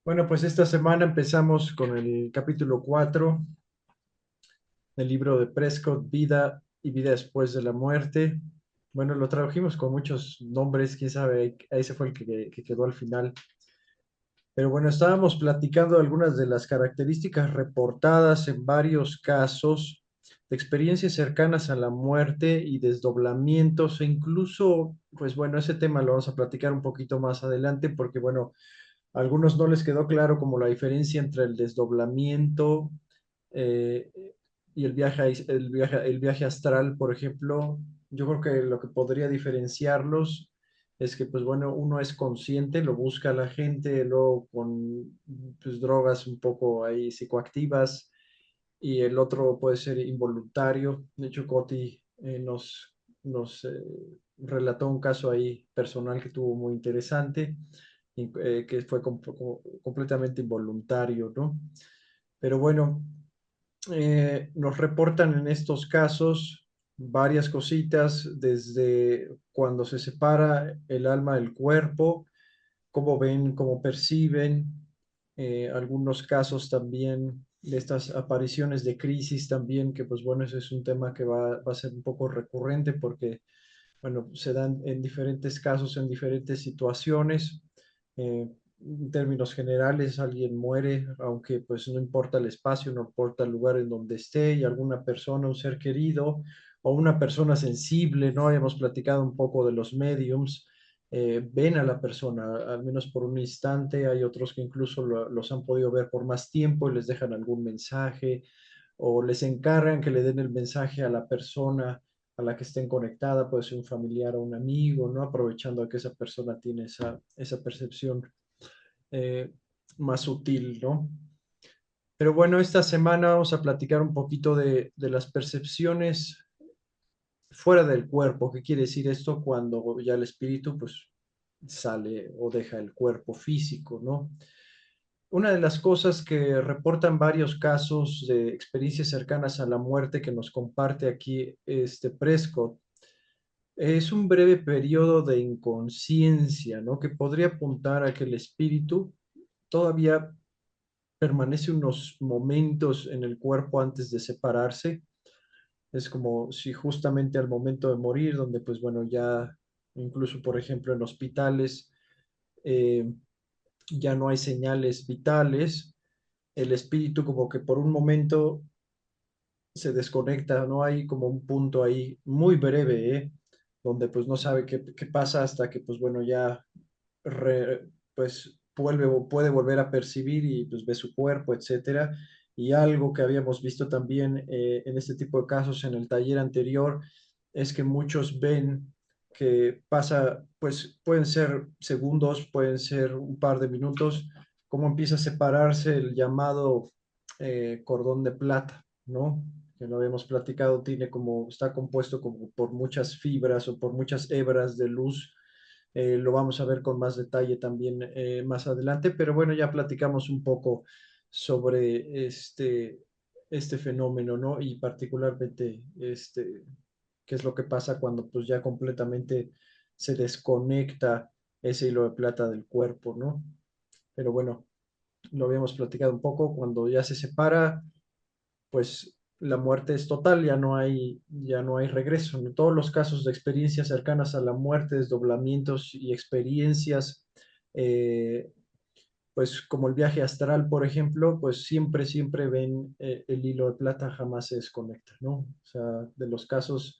Bueno, pues esta semana empezamos con el capítulo 4 del libro de Prescott, Vida y vida después de la muerte. Bueno, lo tradujimos con muchos nombres, quién sabe, ese fue el que quedó al final. Pero bueno, estábamos platicando algunas de las características reportadas en varios casos de experiencias cercanas a la muerte y desdoblamientos e incluso, pues bueno, ese tema lo vamos a platicar un poquito más adelante porque bueno, a algunos no les quedó claro como la diferencia entre el desdoblamiento eh, y el viaje astral, por ejemplo. Yo creo que lo que podría diferenciarlos es que, pues bueno, uno es consciente, lo busca la gente, luego con pues, drogas un poco ahí psicoactivas, y el otro puede ser involuntario. De hecho, Coti nos relató un caso ahí personal que tuvo muy interesante, que fue completamente involuntario, ¿no? Pero bueno, nos reportan en estos casos varias cositas, desde cuando se separa el alma del cuerpo, cómo ven, cómo perciben, algunos casos también de estas apariciones de crisis también, que pues bueno, ese es un tema que va a ser un poco recurrente porque, bueno, se dan en diferentes casos, en diferentes situaciones. En términos generales, alguien muere, aunque pues no importa el espacio, no importa el lugar en donde esté, y alguna persona, un ser querido o una persona sensible, ¿no? Hemos platicado un poco de los mediums, ven a la persona, al menos por un instante. Hay otros que incluso los han podido ver por más tiempo y les dejan algún mensaje o les encargan que le den el mensaje a la persona a la que estén conectada, puede ser un familiar o un amigo, ¿no? Aprovechando que esa persona tiene esa percepción eh, más sutil, ¿no? Pero bueno, esta semana vamos a platicar un poquito de las percepciones fuera del cuerpo. ¿Qué quiere decir esto? Cuando ya el espíritu pues sale o deja el cuerpo físico, ¿no? Una de las cosas que reportan varios casos de experiencias cercanas a la muerte que nos comparte aquí este Prescott es un breve periodo de inconsciencia, ¿no? Que podría apuntar a que el espíritu todavía permanece unos momentos en el cuerpo antes de separarse. Es como si justamente al momento de morir, donde pues bueno, ya incluso por ejemplo en hospitales eh, ya no hay señales vitales, el espíritu como que por un momento se desconecta, no hay como un punto ahí muy breve, donde pues no sabe qué pasa hasta que pues bueno, ya pues puede volver a percibir y pues ve su cuerpo, etcétera. Y algo que habíamos visto también en este tipo de casos en el taller anterior es que muchos ven que pasa, pues pueden ser segundos, pueden ser un par de minutos, cómo empieza a separarse el llamado cordón de plata, ¿no? Que lo habíamos platicado, está compuesto como por muchas fibras o por muchas hebras de luz. Lo vamos a ver con más detalle también más adelante, pero bueno, ya platicamos un poco sobre este fenómeno, ¿no? Y particularmente qué es lo que pasa cuando pues ya completamente se desconecta ese hilo de plata del cuerpo, ¿no? Pero bueno, lo habíamos platicado un poco, cuando ya se separa, pues la muerte es total, ya no hay regreso. En todos los casos de experiencias cercanas a la muerte, desdoblamientos y experiencias, eh, pues como el viaje astral, por ejemplo, pues siempre, siempre ven el hilo de plata, jamás se desconecta, ¿no? O sea, de los casos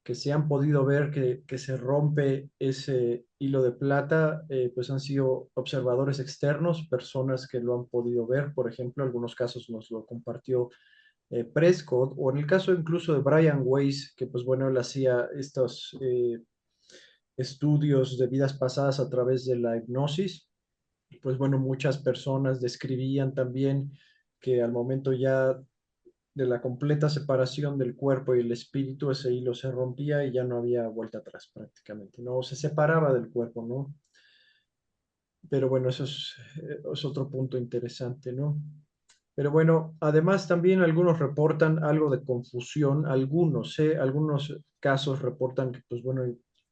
que se han podido ver que se rompe ese hilo de plata, pues han sido observadores externos, personas que lo han podido ver. Por ejemplo, algunos casos nos lo compartió Prescott, o en el caso incluso de Brian Weiss, que pues bueno, él hacía estos estudios de vidas pasadas a través de la hipnosis. Pues bueno, muchas personas describían también que al momento ya de la completa separación del cuerpo y el espíritu, ese hilo se rompía y ya no había vuelta atrás prácticamente, ¿no? Se separaba del cuerpo, ¿no? Pero bueno, eso es otro punto interesante, ¿no? Pero bueno, además también algunos reportan algo de confusión, algunos casos reportan que, pues bueno,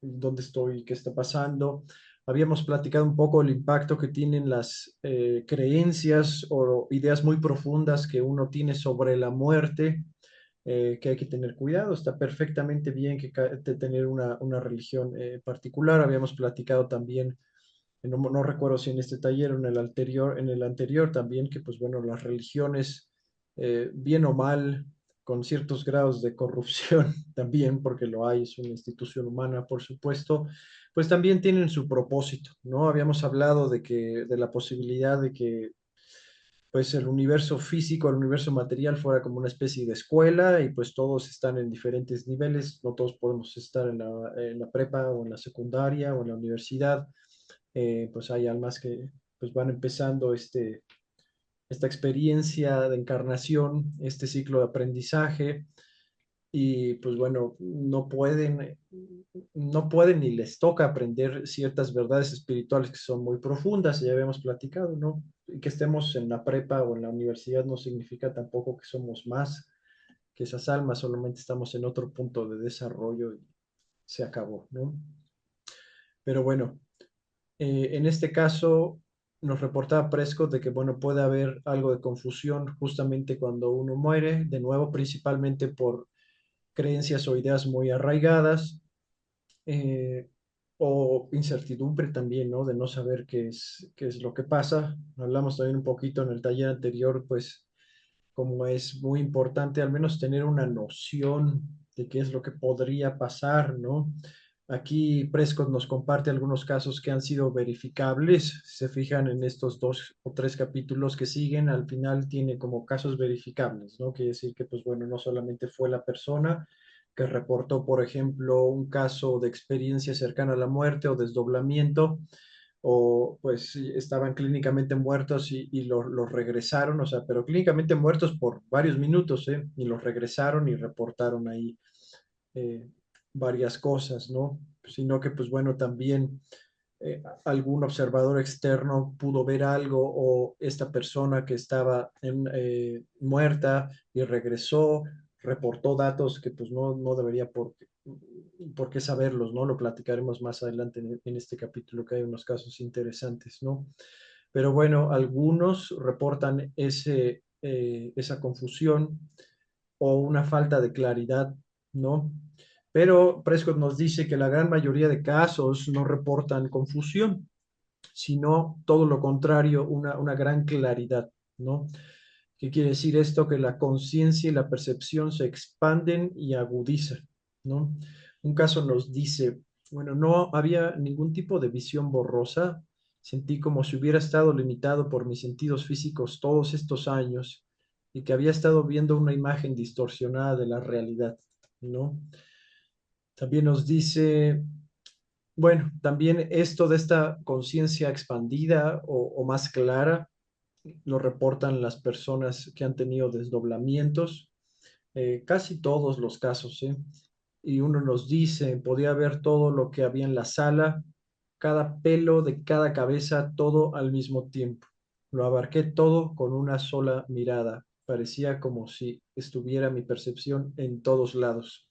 ¿dónde estoy? ¿Qué está pasando? habíamos platicado un poco el impacto que tienen las creencias o ideas muy profundas que uno tiene sobre la muerte, que hay que tener cuidado. Está perfectamente bien de tener una religión particular. Habíamos platicado también, no recuerdo si en este taller o en el anterior también, que pues bueno, las religiones, bien o mal, con ciertos grados de corrupción también, porque lo hay, es una institución humana, por supuesto, pues también tienen su propósito, ¿no? Habíamos hablado de la posibilidad de que pues el universo físico, el universo material fuera como una especie de escuela y pues todos están en diferentes niveles, no todos podemos estar en la prepa o en la secundaria o en la universidad. Pues hay almas que pues van empezando esta experiencia de encarnación, este ciclo de aprendizaje y pues bueno, no pueden ni les toca aprender ciertas verdades espirituales que son muy profundas, ya habíamos platicado, ¿no? Y que estemos en la prepa o en la universidad no significa tampoco que somos más que esas almas, solamente estamos en otro punto de desarrollo y se acabó, ¿no? Pero bueno, en este caso nos reportaba Prescott de que, bueno, puede haber algo de confusión justamente cuando uno muere, de nuevo, principalmente por creencias o ideas muy arraigadas, eh, o incertidumbre también, ¿no? De no saber qué es lo que pasa. Hablamos también un poquito en el taller anterior, pues, como es muy importante al menos tener una noción de qué es lo que podría pasar, ¿no? Aquí Prescott nos comparte algunos casos que han sido verificables. Si se fijan en estos 2 o 3 capítulos que siguen, al final tiene como casos verificables, ¿no? Quiere decir que, pues bueno, no solamente fue la persona que reportó, por ejemplo, un caso de experiencia cercana a la muerte o desdoblamiento, o pues sí, estaban clínicamente muertos y los regresaron, o sea, pero clínicamente muertos por varios minutos, ¿eh? Y los regresaron y reportaron ahí eh, varias cosas, ¿no? Sino que, pues bueno, también algún observador externo pudo ver algo o esta persona que estaba muerta y regresó, reportó datos que pues no debería por qué saberlos, ¿no? Lo platicaremos más adelante en este capítulo, que hay unos casos interesantes, ¿no? Pero bueno, algunos reportan esa confusión o una falta de claridad, ¿no? Pero Prescott nos dice que la gran mayoría de casos no reportan confusión, sino todo lo contrario, una gran claridad, ¿no? ¿Qué quiere decir esto? Que la conciencia y la percepción se expanden y agudizan, ¿no? Un caso nos dice, bueno, no había ningún tipo de visión borrosa, sentí como si hubiera estado limitado por mis sentidos físicos todos estos años y que había estado viendo una imagen distorsionada de la realidad, ¿no? También nos dice, bueno, también esto de esta conciencia expandida o más clara lo reportan las personas que han tenido desdoblamientos, casi todos los casos, ¿eh? Y uno nos dice, podía ver todo lo que había en la sala, cada pelo de cada cabeza, todo al mismo tiempo. Lo abarqué todo con una sola mirada. Parecía como si estuviera mi percepción en todos lados.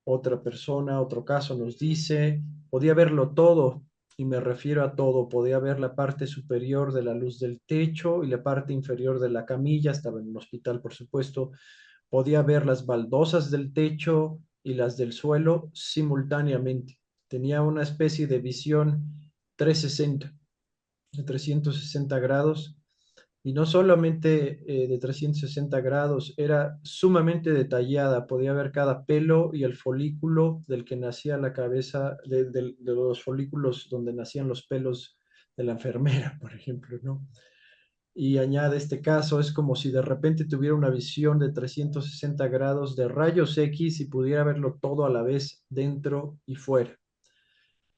Otra persona, otro caso nos dice, podía verlo todo, y me refiero a todo, podía ver la parte superior de la luz del techo y la parte inferior de la camilla, estaba en un hospital, por supuesto, podía ver las baldosas del techo y las del suelo simultáneamente. Tenía una especie de visión 360, de 360 grados, y no solamente de 360 grados, era sumamente detallada. Podía ver cada pelo y el folículo del que nacía la cabeza, de los folículos donde nacían los pelos de la enfermera, por ejemplo, ¿no? Y añade este caso, es como si de repente tuviera una visión de 360 grados de rayos X y pudiera verlo todo a la vez, dentro y fuera.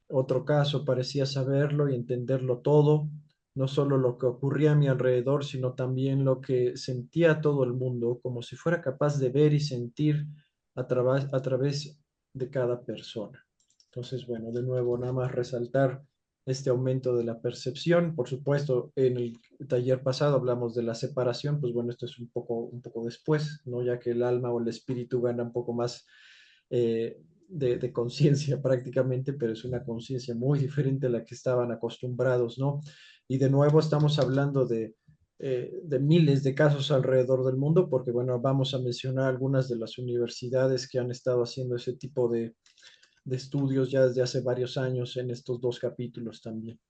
Otro caso, parecía saberlo y entenderlo todo, no solo lo que ocurría a mi alrededor, sino también lo que sentía todo el mundo, como si fuera capaz de ver y sentir a través de cada persona. Entonces, bueno, de nuevo, nada más resaltar este aumento de la percepción. Por supuesto, en el taller pasado hablamos de la separación, pues bueno, esto es un poco después, ¿no? Ya que el alma o el espíritu gana un poco más de conciencia prácticamente, pero es una conciencia muy diferente a la que estaban acostumbrados, ¿no? Y de nuevo estamos hablando de miles de casos alrededor del mundo, porque bueno, vamos a mencionar algunas de las universidades que han estado haciendo ese tipo de estudios ya desde hace varios años en estos dos capítulos también.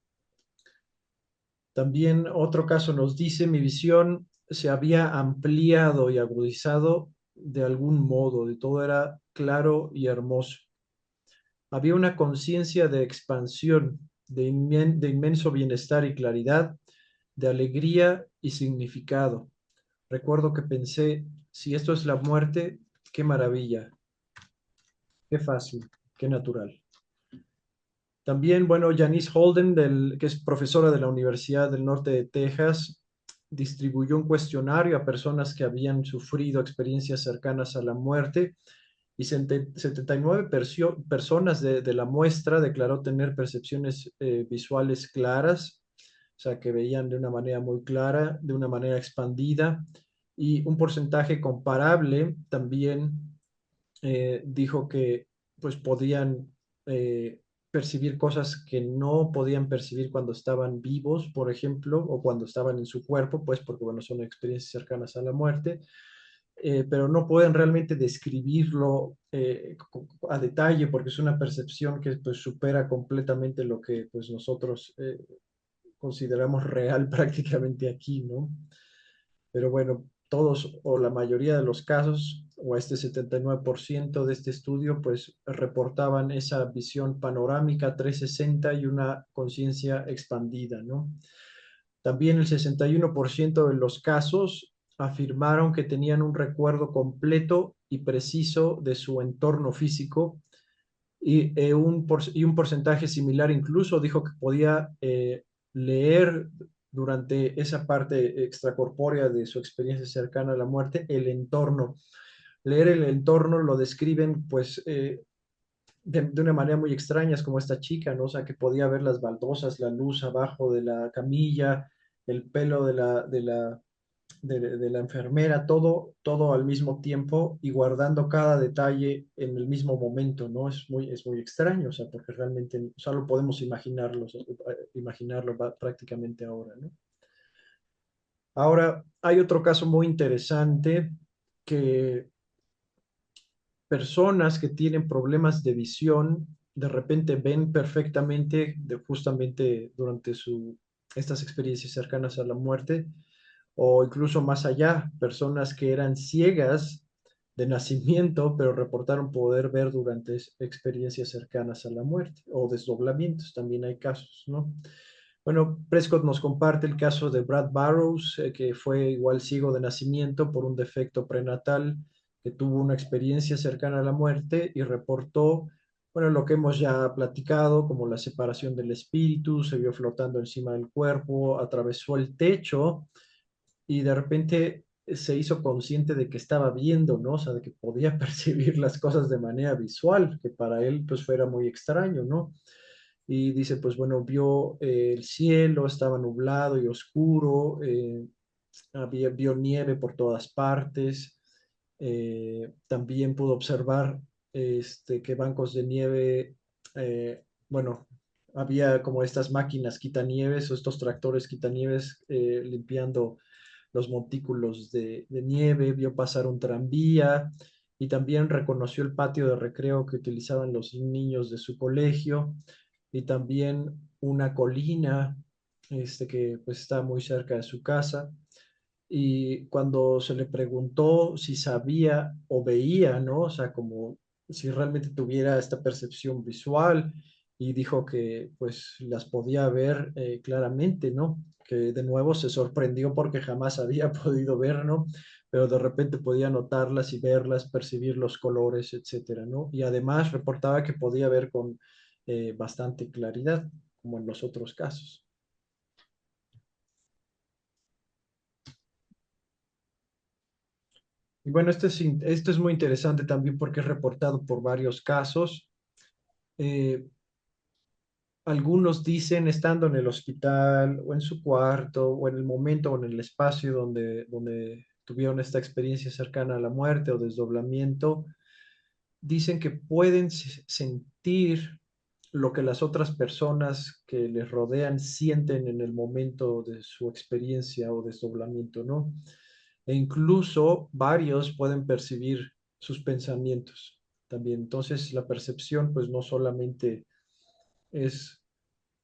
También otro caso nos dice, mi visión se había ampliado y agudizado de algún modo, de todo era claro y hermoso. Había una conciencia de expansión, de inmenso bienestar y claridad, de alegría y significado. Recuerdo que pensé, si esto es la muerte, qué maravilla, qué fácil, qué natural. También, bueno, Janice Holden, que es profesora de la Universidad del Norte de Texas, distribuyó un cuestionario a personas que habían sufrido experiencias cercanas a la muerte y 79 personas de la muestra declaró tener percepciones visuales claras, o sea, que veían de una manera muy clara, de una manera expandida, y un porcentaje comparable también dijo que pues podían percibir cosas que no podían percibir cuando estaban vivos, por ejemplo, o cuando estaban en su cuerpo, pues porque bueno, son experiencias cercanas a la muerte, pero no pueden realmente describirlo a detalle porque es una percepción que pues supera completamente lo que pues nosotros consideramos real prácticamente aquí, ¿no? Pero bueno, todos o la mayoría de los casos, o este 79% de este estudio, pues reportaban esa visión panorámica 360 y una conciencia expandida, ¿no? También el 61% de los casos afirmaron que tenían un recuerdo completo y preciso de su entorno físico y un porcentaje similar incluso dijo que podía leer durante esa parte extracorpórea de su experiencia cercana a la muerte el entorno. Leer el entorno lo describen pues de una manera muy extraña, es como esta chica, ¿no? O sea, que podía ver las baldosas, la luz abajo de la camilla, el pelo de la enfermera, todo al mismo tiempo y guardando cada detalle en el mismo momento, ¿no? Es muy extraño, o sea, porque realmente solo podemos imaginarlo prácticamente ahora, ¿no? Ahora, hay otro caso muy interesante que personas que tienen problemas de visión de repente ven perfectamente justamente durante estas experiencias cercanas a la muerte o incluso más allá, personas que eran ciegas de nacimiento, pero reportaron poder ver durante experiencias cercanas a la muerte o desdoblamientos, también hay casos, ¿no? Bueno, Prescott nos comparte el caso de Brad Barrows, que fue igual ciego de nacimiento por un defecto prenatal, que tuvo una experiencia cercana a la muerte y reportó, bueno, lo que hemos ya platicado, como la separación del espíritu, se vio flotando encima del cuerpo, atravesó el techo y de repente se hizo consciente de que estaba viendo, ¿no? O sea, de que podía percibir las cosas de manera visual, que para él pues fuera muy extraño, ¿no? Y dice, pues bueno, vio el cielo, estaba nublado y oscuro, vio nieve por todas partes, también pudo observar que bancos de nieve, bueno, había como estas máquinas quitanieves o estos tractores quitanieves limpiando los montículos de nieve, vio pasar un tranvía y también reconoció el patio de recreo que utilizaban los niños de su colegio y también una colina que pues está muy cerca de su casa. Y cuando se le preguntó si sabía o veía, ¿no? O sea, como si realmente tuviera esta percepción visual y dijo que pues las podía ver claramente, ¿no? Que de nuevo se sorprendió porque jamás había podido ver, ¿no? Pero de repente podía notarlas y verlas, percibir los colores, etcétera, ¿no? Y además reportaba que podía ver con bastante claridad, como en los otros casos. Y bueno, esto es muy interesante también porque es reportado por varios casos. Eh, Algunos dicen estando en el hospital o en su cuarto o en el momento o en el espacio donde tuvieron esta experiencia cercana a la muerte o desdoblamiento, dicen que pueden sentir lo que las otras personas que les rodean sienten en el momento de su experiencia o desdoblamiento, ¿no? E incluso varios pueden percibir sus pensamientos también. Entonces, la percepción, pues no solamente es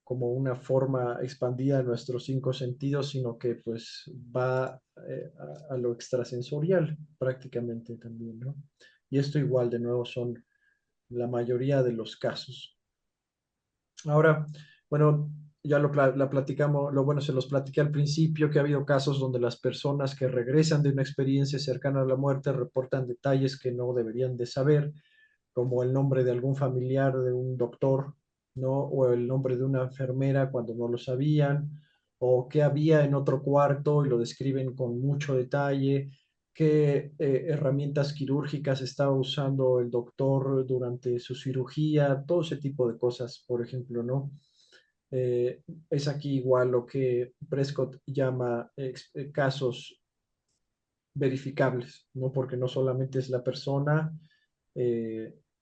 como una forma expandida de nuestros cinco sentidos, sino que pues va a lo extrasensorial prácticamente también, ¿no? Y esto igual, de nuevo, son la mayoría de los casos. Ahora, bueno, ya la platicamos, lo bueno, se los platiqué al principio, que ha habido casos donde las personas que regresan de una experiencia cercana a la muerte reportan detalles que no deberían de saber, como el nombre de algún familiar de un doctor, ¿no? O el nombre de una enfermera cuando no lo sabían, o qué había en otro cuarto y lo describen con mucho detalle, qué herramientas quirúrgicas estaba usando el doctor durante su cirugía, todo ese tipo de cosas, por ejemplo, ¿no? Es aquí igual lo que Prescott llama casos verificables, ¿no? Porque no solamente es la persona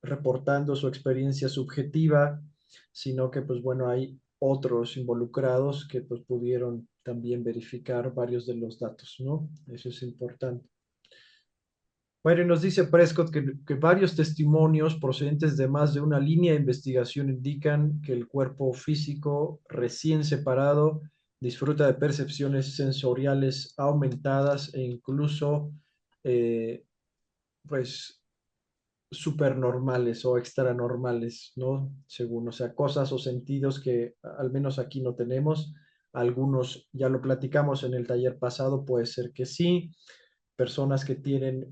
reportando su experiencia subjetiva, sino que, pues bueno, hay otros involucrados que pues pudieron también verificar varios de los datos, ¿no? Eso es importante. Bueno, y nos dice Prescott que varios testimonios procedentes de más de una línea de investigación indican que el cuerpo físico recién separado disfruta de percepciones sensoriales aumentadas e incluso, eh, pues, supernormales o extranormales, ¿no? Según, o sea, cosas o sentidos que al menos aquí no tenemos. Algunos ya lo platicamos en el taller pasado, puede ser que sí, personas que tienen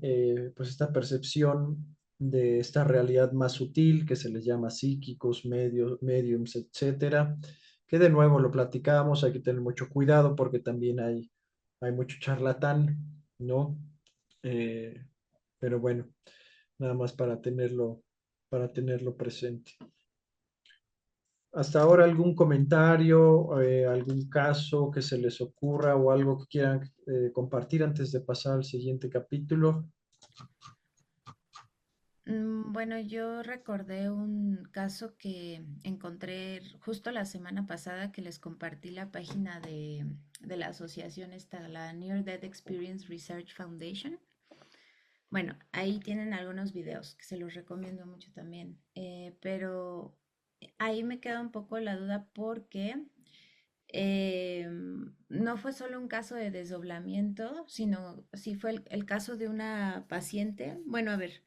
pues esta percepción de esta realidad más sutil que se les llama psíquicos, mediums, etcétera, que de nuevo lo platicamos, hay que tener mucho cuidado porque también hay mucho charlatán, ¿no? Eh, pero bueno, nada más para tenerlo presente. Hasta ahora, ¿algún comentario, algún caso que se les ocurra o algo que quieran compartir antes de pasar al siguiente capítulo? Bueno, yo recordé un caso que encontré justo la semana pasada que les compartí la página de la asociación esta, la Near Death Experience Research Foundation. Bueno, ahí tienen algunos videos que se los recomiendo mucho también, pero ahí me queda un poco la duda porque no fue solo un caso de desdoblamiento, sino sí fue el caso de una paciente. Bueno, a ver.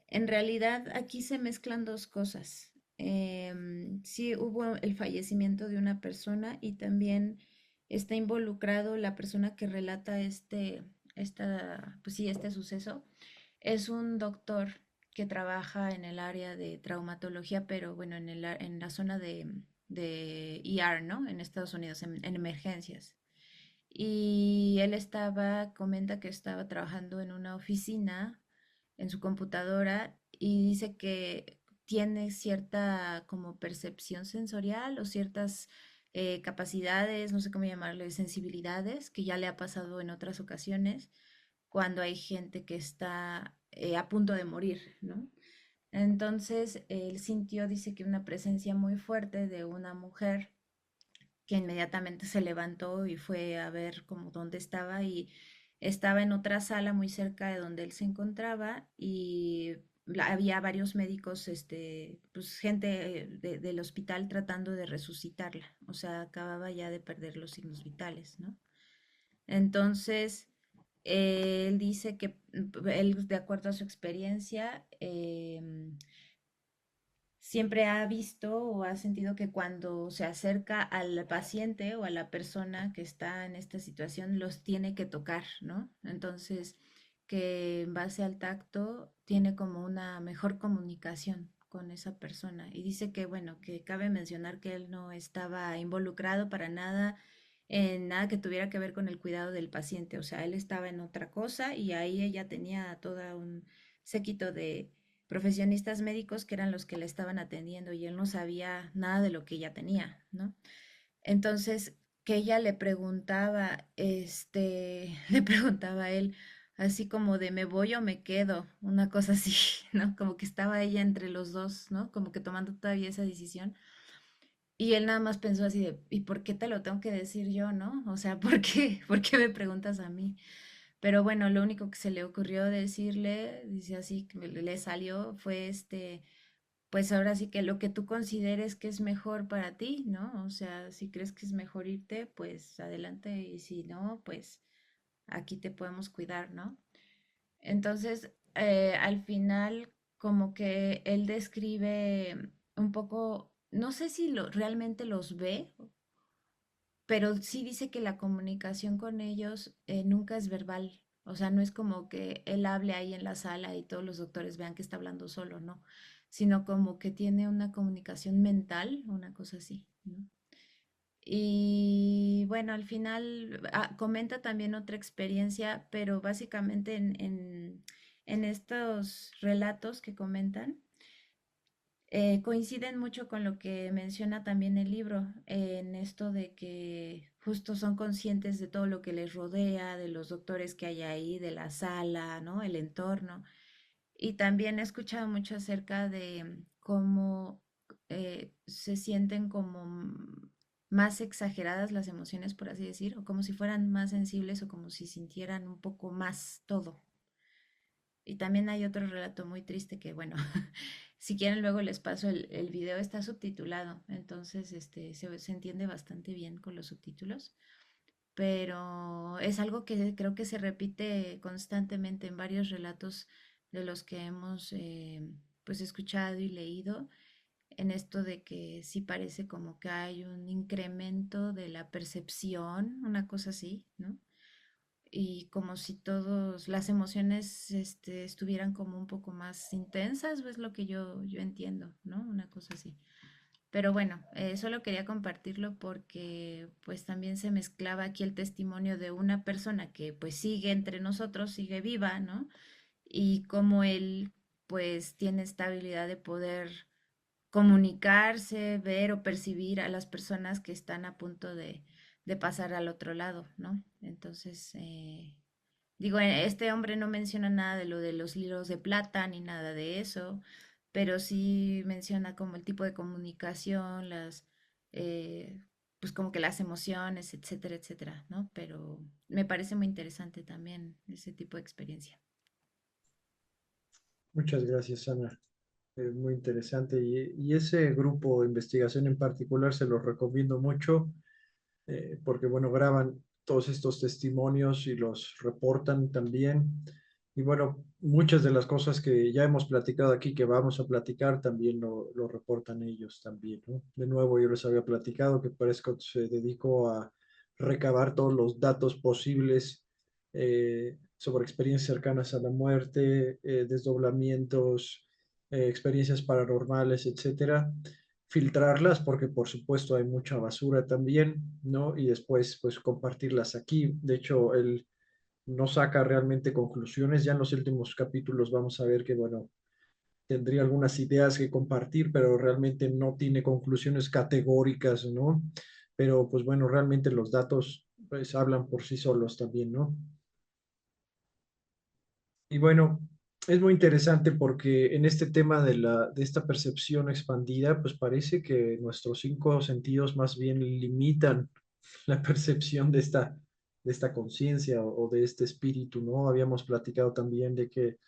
En realidad aquí se mezclan dos cosas. Sí hubo el fallecimiento de una persona y también está involucrado la persona que relata pues sí, este suceso. Es un doctor que trabaja en el área de traumatología, pero bueno, en la zona de ER, ¿no? En Estados Unidos, en emergencias. Y él comenta que estaba trabajando en una oficina en su computadora y dice que tiene cierta como percepción sensorial o ciertas capacidades, no sé cómo llamarle, sensibilidades, que ya le ha pasado en otras ocasiones cuando hay gente que está a punto de morir, ¿no? Entonces, él sintió, dice que una presencia muy fuerte de una mujer que inmediatamente se levantó y fue a ver como dónde estaba y estaba en otra sala muy cerca de donde él se encontraba y había varios médicos, pues gente del hospital tratando de resucitarla, o sea, acababa ya de perder los signos vitales, ¿no? Entonces, él dice que él, de acuerdo a su experiencia, siempre ha visto o ha sentido que cuando se acerca al paciente o a la persona que está en esta situación, los tiene que tocar, ¿no? Entonces, que en base al tacto tiene como una mejor comunicación con esa persona. Y dice que, bueno, que cabe mencionar que él no estaba involucrado para nada en nada que tuviera que ver con el cuidado del paciente. O sea, él estaba en otra cosa y ahí ella tenía todo un séquito de profesionistas médicos que eran los que le estaban atendiendo y él no sabía nada de lo que ella tenía, ¿no? Entonces, que ella le preguntaba, le preguntaba a él, así como de me voy o me quedo, una cosa así, ¿no? Como que estaba ella entre los dos, ¿no? Como que tomando todavía esa decisión. Y él nada más pensó así de, ¿y por qué te lo tengo que decir yo, no? O sea, ¿por qué? ¿Por qué me preguntas a mí? Pero bueno, lo único que se le ocurrió decirle, dice así, que le salió, fue pues ahora sí que lo que tú consideres que es mejor para ti, ¿no? O sea, si crees que es mejor irte, pues adelante, y si no, pues aquí te podemos cuidar, ¿no? Entonces, al final, como que él describe un poco, no sé si realmente los ve, pero sí dice que la comunicación con ellos nunca es verbal. O sea, no es como que él hable ahí en la sala y todos los doctores vean que está hablando solo, no, sino como que tiene una comunicación mental, una cosa así, ¿no? Y bueno, al final comenta también otra experiencia, pero básicamente en estos relatos que comentan, coinciden mucho con lo que menciona también el libro, en esto de que justo son conscientes de todo lo que les rodea, de los doctores que hay ahí, de la sala, ¿no? El entorno. Y también he escuchado mucho acerca de cómo se sienten como más exageradas las emociones, por así decir, o como si fueran más sensibles o como si sintieran un poco más todo. Y también hay otro relato muy triste que, bueno, si quieren luego les paso el video, está subtitulado, entonces se entiende bastante bien con los subtítulos, pero es algo que creo que se repite constantemente en varios relatos de los que hemos pues escuchado y leído, en esto de que sí parece como que hay un incremento de la percepción, una cosa así, ¿no? Y como si todas las emociones estuvieran como un poco más intensas, o es lo que yo entiendo, ¿no? Una cosa así. Pero bueno, solo quería compartirlo porque pues también se mezclaba aquí el testimonio de una persona que pues sigue entre nosotros, sigue viva, ¿no? Y cómo él pues tiene esta habilidad de poder comunicarse, ver o percibir a las personas que están a punto de pasar al otro lado, ¿no? Entonces, digo, este hombre no menciona nada de lo de los hilos de plata ni nada de eso, pero sí menciona como el tipo de comunicación, eh, pues como que las emociones, etcétera, etcétera, ¿no? Pero me parece muy interesante también ese tipo de experiencia. Muchas gracias, Ana. Es muy interesante y ese grupo de investigación en particular se los recomiendo mucho porque, bueno, graban todos estos testimonios y los reportan también. Y bueno, muchas de las cosas que ya hemos platicado aquí, que vamos a platicar, también lo reportan ellos también, ¿no? De nuevo, yo les había platicado que Prescott se dedicó a recabar todos los datos posibles sobre experiencias cercanas a la muerte, desdoblamientos, experiencias paranormales, etcétera, filtrarlas porque por supuesto hay mucha basura también, ¿no? Y después pues compartirlas aquí. De hecho, él no saca realmente conclusiones. Ya en los últimos capítulos vamos a ver que, bueno, tendría algunas ideas que compartir, pero realmente no tiene conclusiones categóricas, ¿no? Pero pues bueno, realmente los datos pues hablan por sí solos también, ¿no? Y bueno, es muy interesante porque en este tema de esta percepción expandida, pues parece que nuestros cinco sentidos más bien limitan la percepción de esta conciencia o de este espíritu, ¿no? Habíamos platicado también de que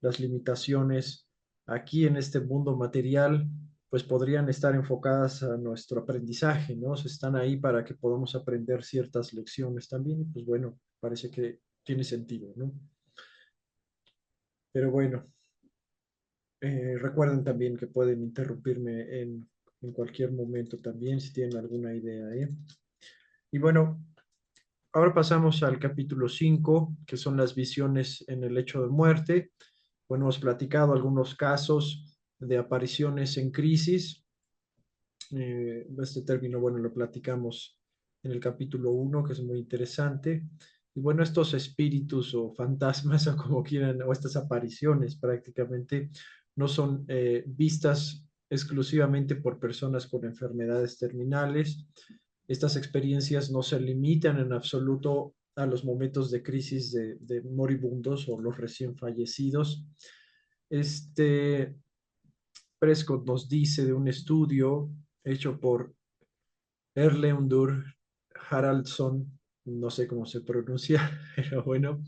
las limitaciones aquí en este mundo material, pues podrían estar enfocadas a nuestro aprendizaje, ¿no? Están ahí para que podamos aprender ciertas lecciones también, y pues bueno, parece que tiene sentido, ¿no? Pero bueno, recuerden también que pueden interrumpirme en cualquier momento también si tienen alguna idea, ¿eh? Y bueno, ahora pasamos al capítulo 5 que son las visiones en el lecho de muerte. Bueno, hemos platicado algunos casos de apariciones en crisis. Este término, bueno, lo platicamos en el capítulo 1 que es muy interesante. Y bueno, estos espíritus o fantasmas, o como quieran, o estas apariciones prácticamente, no son vistas exclusivamente por personas con enfermedades terminales. Estas experiencias no se limitan en absoluto a los momentos de crisis de moribundos o los recién fallecidos. Este Prescott nos dice de un estudio hecho por Erlendur Haraldsson, no sé cómo se pronuncia, pero bueno.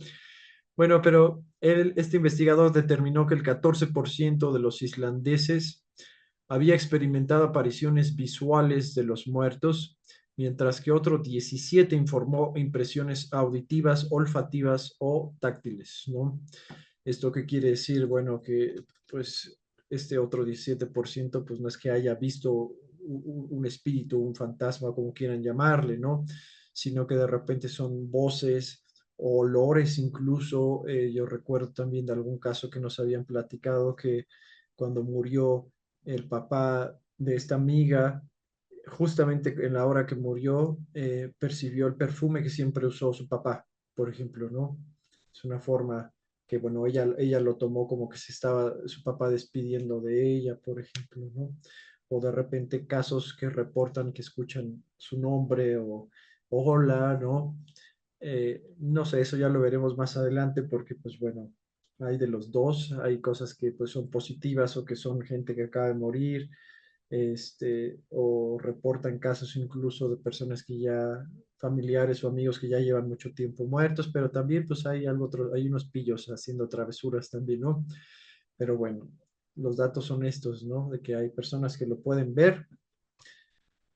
Bueno, pero este investigador determinó que el 14% de los islandeses había experimentado apariciones visuales de los muertos, mientras que otro 17 informó impresiones auditivas, olfativas o táctiles, ¿no? ¿Esto qué quiere decir? Bueno, que pues este otro 17% pues no es que haya visto un espíritu, un fantasma, como quieran llamarle, ¿no? Sino que de repente son voces o olores incluso. Yo recuerdo también de algún caso que nos habían platicado que cuando murió el papá de esta amiga, justamente en la hora que murió, percibió el perfume que siempre usó su papá, por ejemplo, ¿no? Es una forma que, bueno, ella lo tomó como que se estaba su papá despidiendo de ella, por ejemplo, ¿no? O de repente casos que reportan que escuchan su nombre o hola, ¿no? No sé, eso ya lo veremos más adelante porque, pues bueno, hay de los dos, hay cosas que pues son positivas o que son gente que acaba de morir, o reportan casos incluso de personas que ya, familiares o amigos que ya llevan mucho tiempo muertos, pero también pues hay algo otro, hay unos pillos haciendo travesuras también, ¿no? Pero bueno, los datos son estos, ¿no? De que hay personas que lo pueden ver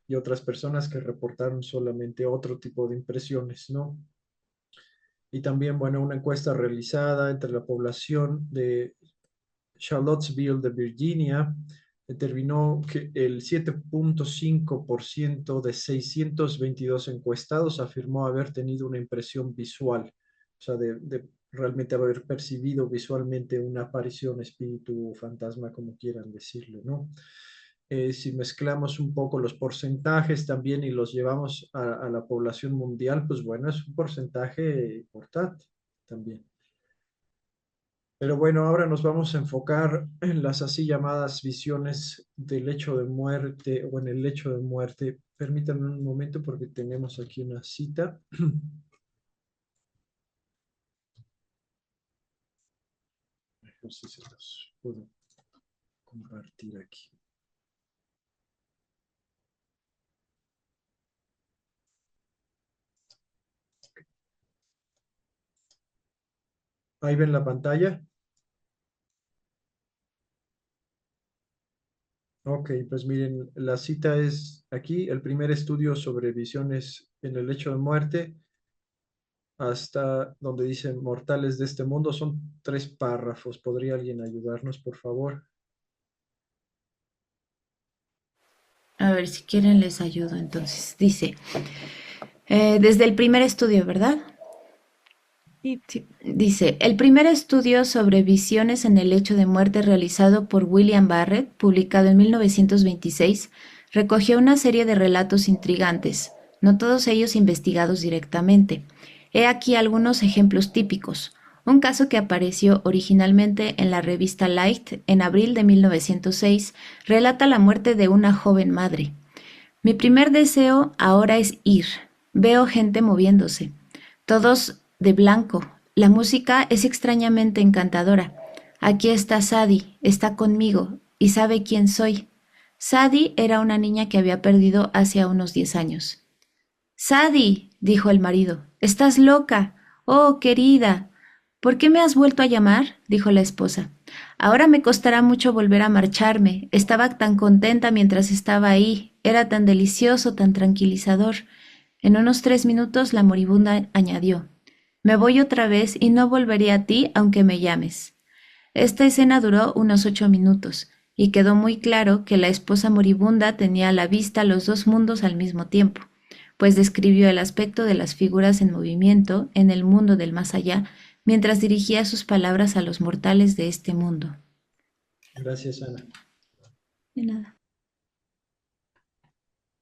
y otras personas que reportaron solamente otro tipo de impresiones, ¿no? Y también, bueno, una encuesta realizada entre la población de Charlottesville de Virginia determinó que el 7.5% de 622 encuestados afirmó haber tenido una impresión visual, o sea, de realmente haber percibido visualmente una aparición, espíritu o fantasma, como quieran decirlo, ¿no? Si mezclamos un poco los porcentajes también y los llevamos a la población mundial, pues bueno, es un porcentaje importante también. Pero bueno, ahora nos vamos a enfocar en las así llamadas visiones del lecho de muerte o en el lecho de muerte. Permítanme un momento porque tenemos aquí una cita. A ver si se los puedo compartir aquí. Ahí ven la pantalla. Ok, pues miren, la cita es aquí, el primer estudio sobre visiones en el lecho de muerte, hasta donde dice mortales de este mundo. Son 3 párrafos. ¿Podría alguien ayudarnos, por favor? A ver, si quieren les ayudo. Entonces, dice, desde el primer estudio, ¿verdad? Sí, Sí. Dice, el primer estudio sobre visiones en el lecho de muerte realizado por William Barrett, publicado en 1926, recogió una serie de relatos intrigantes, no todos ellos investigados directamente. He aquí algunos ejemplos típicos. Un caso que apareció originalmente en la revista Light en abril de 1906 relata la muerte de una joven madre. Mi primer deseo ahora es ir. Veo gente moviéndose, todos de blanco. La música es extrañamente encantadora. Aquí está Sadie, está conmigo y sabe quién soy. Sadie era una niña que había perdido hacía unos 10 años. Sadie, dijo el marido, estás loca. Oh, querida. ¿Por qué me has vuelto a llamar? Dijo la esposa. Ahora me costará mucho volver a marcharme. Estaba tan contenta mientras estaba ahí. Era tan delicioso, tan tranquilizador. En unos 3 minutos la moribunda añadió, me voy otra vez y no volveré a ti aunque me llames. Esta escena duró unos 8 minutos, y quedó muy claro que la esposa moribunda tenía a la vista los dos mundos al mismo tiempo, pues describió el aspecto de las figuras en movimiento en el mundo del más allá, mientras dirigía sus palabras a los mortales de este mundo. Gracias, Ana. De nada.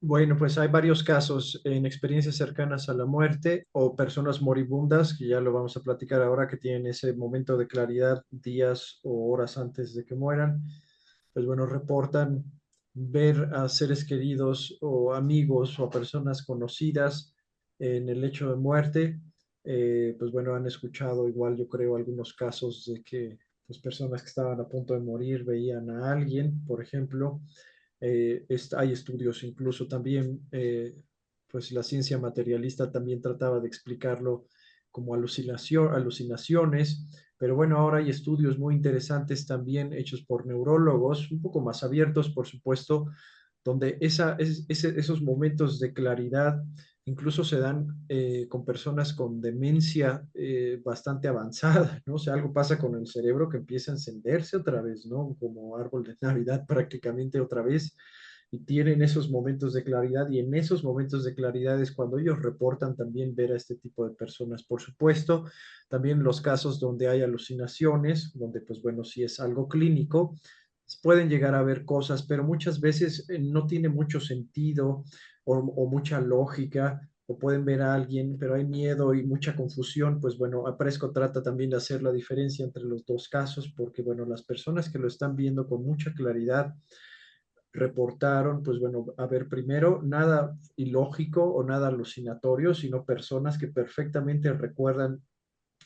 Bueno, pues hay varios casos en experiencias cercanas a la muerte o personas moribundas, que ya lo vamos a platicar ahora, que tienen ese momento de claridad días o horas antes de que mueran. Pues bueno, reportan ver a seres queridos o amigos o a personas conocidas en el lecho de muerte. pues bueno, han escuchado igual, yo creo, algunos casos de que pues, personas que estaban a punto de morir veían a alguien, por ejemplo. Hay estudios incluso también, pues la ciencia materialista también trataba de explicarlo como alucinaciones, pero bueno, ahora hay estudios muy interesantes también hechos por neurólogos, un poco más abiertos, por supuesto, donde esos momentos de claridad incluso se dan con personas con demencia bastante avanzada, ¿no? O sea, algo pasa con el cerebro que empieza a encenderse otra vez, ¿no? Como árbol de Navidad prácticamente otra vez, y tienen esos momentos de claridad, y en esos momentos de claridad es cuando ellos reportan también ver a este tipo de personas. Por supuesto, también los casos donde hay alucinaciones, donde pues bueno, si es algo clínico, pueden llegar a ver cosas, pero muchas veces no tiene mucho sentido o mucha lógica, o pueden ver a alguien, pero hay miedo y mucha confusión. Pues bueno, Apresco trata también de hacer la diferencia entre los dos casos, porque bueno, las personas que lo están viendo con mucha claridad reportaron, pues bueno, a ver, primero, nada ilógico o nada alucinatorio, sino personas que perfectamente recuerdan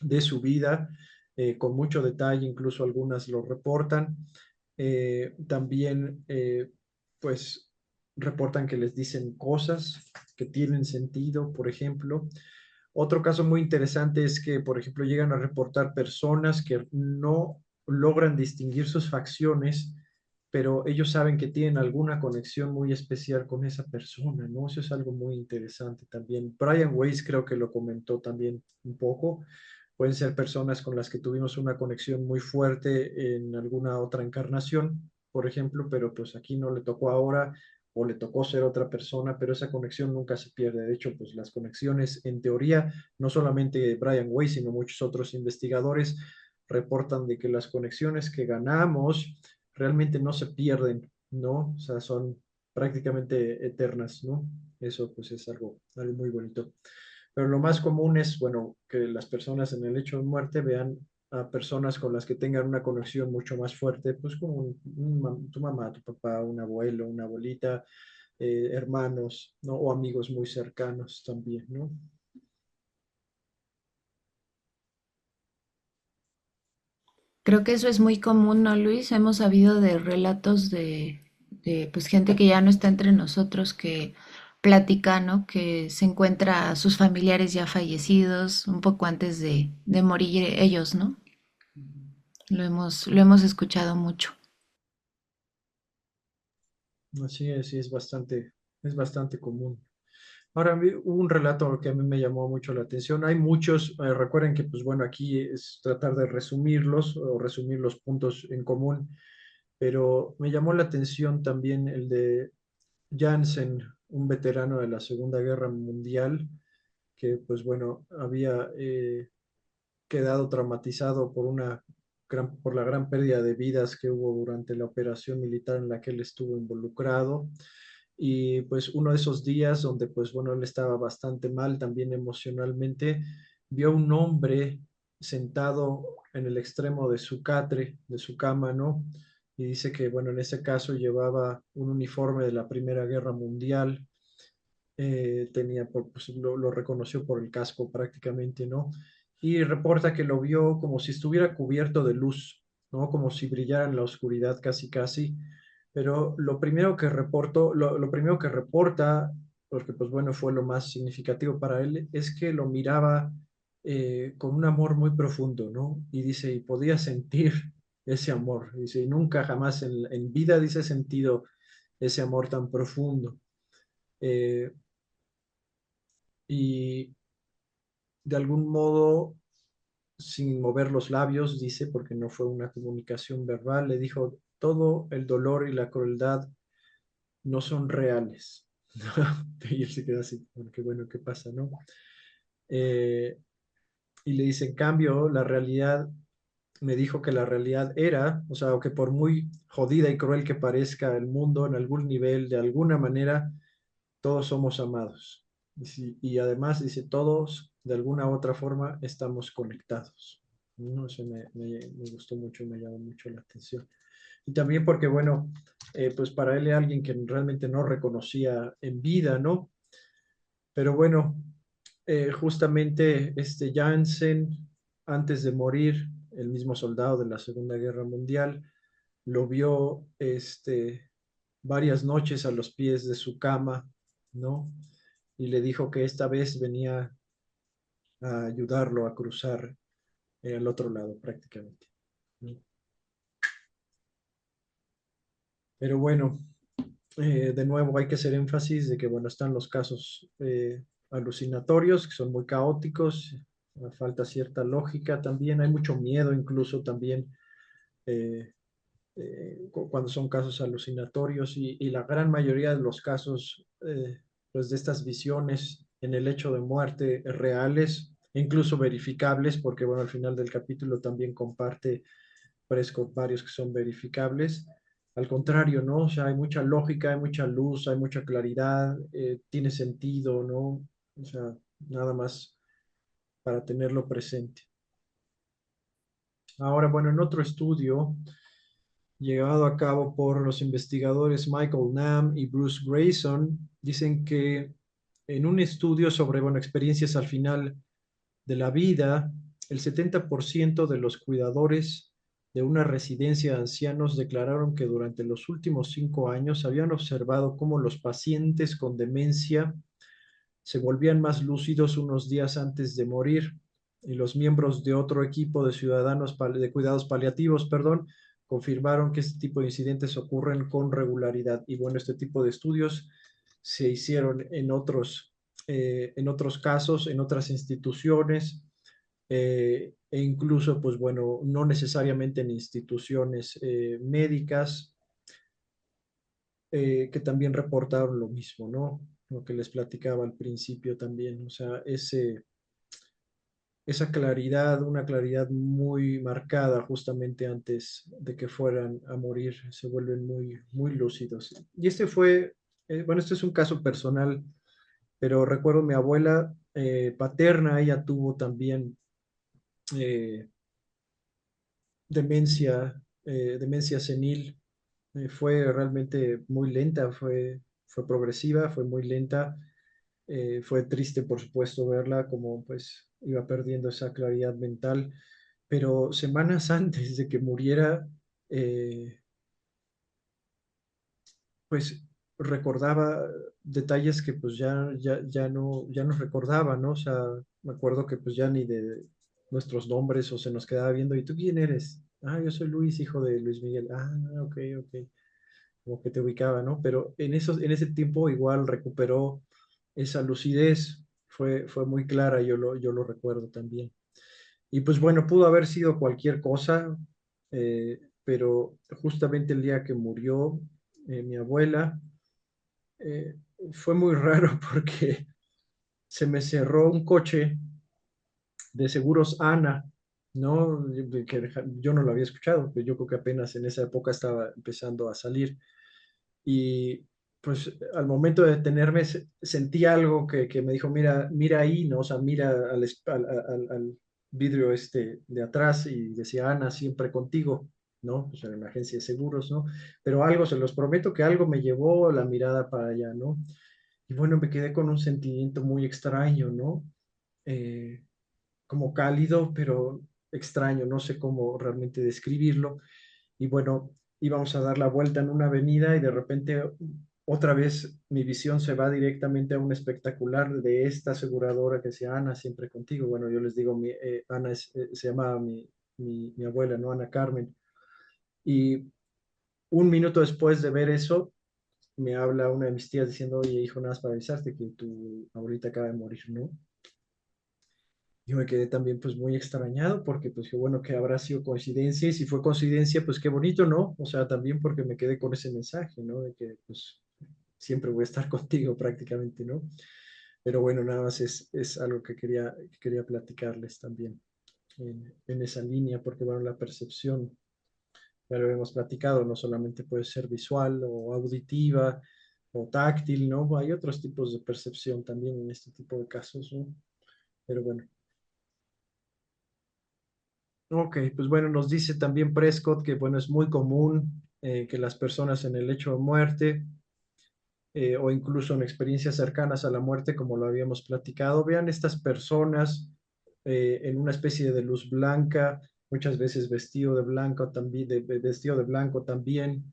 de su vida, con mucho detalle, incluso algunas lo reportan. También, pues, reportan que les dicen cosas que tienen sentido, por ejemplo. Otro caso muy interesante es que, por ejemplo, llegan a reportar personas que no logran distinguir sus facciones, pero ellos saben que tienen alguna conexión muy especial con esa persona, ¿no? Eso es algo muy interesante también. Brian Weiss creo que lo comentó también un poco. Pueden ser personas con las que tuvimos una conexión muy fuerte en alguna otra encarnación, por ejemplo, pero pues aquí no le tocó ahora o le tocó ser otra persona, pero esa conexión nunca se pierde. De hecho, pues las conexiones, en teoría, no solamente Brian Weiss, sino muchos otros investigadores reportan de que las conexiones que ganamos realmente no se pierden, ¿no? O sea, son prácticamente eternas, ¿no? Eso pues es algo muy bonito. Pero lo más común es, bueno, que las personas en el lecho de muerte vean a personas con las que tengan una conexión mucho más fuerte, pues como tu mamá, tu papá, un abuelo, una abuelita, hermanos, ¿no? O amigos muy cercanos también, ¿no? Creo que eso es muy común, ¿no, Luis? Hemos sabido de relatos de pues gente que ya no está entre nosotros, que platica, ¿no? Que se encuentra a sus familiares ya fallecidos un poco antes de morir ellos, ¿no? Lo hemos escuchado mucho. Así es, sí, es bastante común. Ahora, hubo un relato que a mí me llamó mucho la atención. Hay muchos, recuerden que, pues bueno, aquí es tratar de resumirlos o resumir los puntos en común, pero me llamó la atención también el de Jansen, un veterano de la Segunda Guerra Mundial, que, pues bueno, había quedado traumatizado por la gran pérdida de vidas que hubo durante la operación militar en la que él estuvo involucrado. Y pues uno de esos días donde pues bueno, él estaba bastante mal también emocionalmente, vio un hombre sentado en el extremo de su catre, de su cama, ¿no? Y dice que bueno, en ese caso llevaba un uniforme de la Primera Guerra Mundial, pues, lo reconoció por el casco prácticamente, ¿no? Y reporta que lo vio como si estuviera cubierto de luz, ¿no? Como si brillara en la oscuridad casi casi. Pero lo primero que reporta, porque pues bueno, fue lo más significativo para él, es que lo miraba con un amor muy profundo, ¿no? Y dice, y podía sentir ese amor. Dice, y nunca jamás en vida, dice, he sentido ese amor tan profundo. Eh, y de algún modo, sin mover los labios, dice, porque no fue una comunicación verbal, le dijo, todo el dolor y la crueldad no son reales. Y él se queda así, bueno, qué bueno, ¿qué pasa, no? Eh, y le dice, en cambio, la realidad, me dijo que la realidad era, o sea, que por muy jodida y cruel que parezca el mundo, en algún nivel, de alguna manera, todos somos amados. Y además dice, todos de alguna u otra forma estamos conectados. ¿No? Eso me gustó mucho, me llamó mucho la atención. Y también porque, bueno, pues para él era alguien que realmente no reconocía en vida, ¿no? Pero bueno, justamente este Jansen, antes de morir, el mismo soldado de la Segunda Guerra Mundial, lo vio varias noches a los pies de su cama, ¿no? Y le dijo que esta vez venía a ayudarlo a cruzar al otro lado prácticamente, ¿no? Pero bueno, de nuevo hay que hacer énfasis de que, bueno, están los casos alucinatorios, que son muy caóticos, falta cierta lógica también, hay mucho miedo incluso también eh, cuando son casos alucinatorios y la gran mayoría de los casos pues de estas visiones en el hecho de muerte reales, incluso verificables, porque bueno, al final del capítulo también comparte Prescott varios que son verificables. Al contrario, ¿no? O sea, hay mucha lógica, hay mucha luz, hay mucha claridad, tiene sentido, ¿no? O sea, nada más para tenerlo presente. Ahora, bueno, en otro estudio llevado a cabo por los investigadores Michael Nam y Bruce Grayson, dicen que en un estudio sobre, bueno, experiencias al final de la vida, el 70% de los cuidadores de una residencia de ancianos declararon que durante los últimos 5 años habían observado cómo los pacientes con demencia se volvían más lúcidos unos días antes de morir y los miembros de otro equipo de ciudadanos de cuidados paliativos, perdón, confirmaron que este tipo de incidentes ocurren con regularidad. Y bueno, este tipo de estudios se hicieron en otros casos, en otras instituciones, e incluso, pues bueno, no necesariamente en instituciones médicas, que también reportaron lo mismo, ¿no? Lo que les platicaba al principio también, o sea, esa claridad, una claridad muy marcada justamente antes de que fueran a morir, se vuelven muy, muy lúcidos. Y bueno, este es un caso personal, pero recuerdo mi abuela paterna, ella tuvo también eh, demencia senil. Fue realmente muy lenta, fue progresiva, fue muy lenta. Fue triste, por supuesto, verla como pues iba perdiendo esa claridad mental, pero semanas antes de que muriera, eh, pues recordaba detalles que pues ya no recordaba, ¿no? O sea, me acuerdo que pues ya ni de nuestros nombres o se nos quedaba viendo, ¿y tú quién eres? Ah, yo soy Luis, hijo de Luis Miguel. Ah, ok, ok. Como que te ubicaba, ¿no? Pero en ese tiempo igual recuperó esa lucidez, fue muy clara, yo lo recuerdo también. Y pues bueno, pudo haber sido cualquier cosa, pero justamente el día que murió mi abuela, eh, fue muy raro porque se me cerró un coche de seguros Ana, ¿no? Yo no lo había escuchado, pues yo creo que apenas en esa época estaba empezando a salir. Y pues al momento de detenerme sentí algo que me dijo, mira, mira ahí, ¿no? O sea, mira al vidrio de atrás y decía, Ana, siempre contigo, ¿no? Pues en la agencia de seguros, ¿no? Pero algo, se los prometo que algo me llevó la mirada para allá, ¿no? Y bueno, me quedé con un sentimiento muy extraño, ¿no? Eh, Como cálido, pero extraño, no sé cómo realmente describirlo. Y bueno, íbamos a dar la vuelta en una avenida y de repente otra vez mi visión se va directamente a un espectacular de esta aseguradora que decía Ana, siempre contigo. Bueno, yo les digo, Ana se llama mi abuela, ¿no? Ana Carmen. Y un minuto después de ver eso, me habla una de mis tías diciendo, oye, hijo, nada más para avisarte que tu abuelita acaba de morir, ¿no? Yo me quedé también pues muy extrañado porque pues qué bueno que habrá sido coincidencia y si fue coincidencia pues qué bonito, ¿no? O sea, también porque me quedé con ese mensaje, ¿no? De que pues siempre voy a estar contigo prácticamente, ¿no? Pero bueno, nada más es algo que quería platicarles también en esa línea porque bueno, la percepción, ya lo hemos platicado, no solamente puede ser visual o auditiva o táctil, ¿no? Hay otros tipos de percepción también en este tipo de casos, ¿no? Pero bueno. Ok, pues bueno, nos dice también Prescott que bueno, es muy común que las personas en el lecho de muerte o incluso en experiencias cercanas a la muerte, como lo habíamos platicado. Vean estas personas en una especie de luz blanca, muchas veces vestido de blanco también, vestido de blanco también,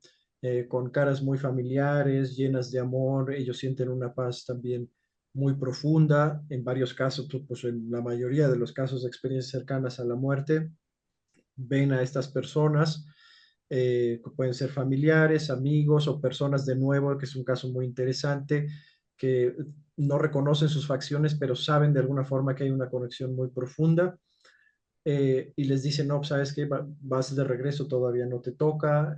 con caras muy familiares, llenas de amor. Ellos sienten una paz también muy profunda. En varios casos, pues en la mayoría de los casos de experiencias cercanas a la muerte, ven a estas personas, que pueden ser familiares, amigos o personas de nuevo, que es un caso muy interesante, que no reconocen sus facciones, pero saben de alguna forma que hay una conexión muy profunda, y les dicen, no, sabes que vas de regreso, todavía no te toca,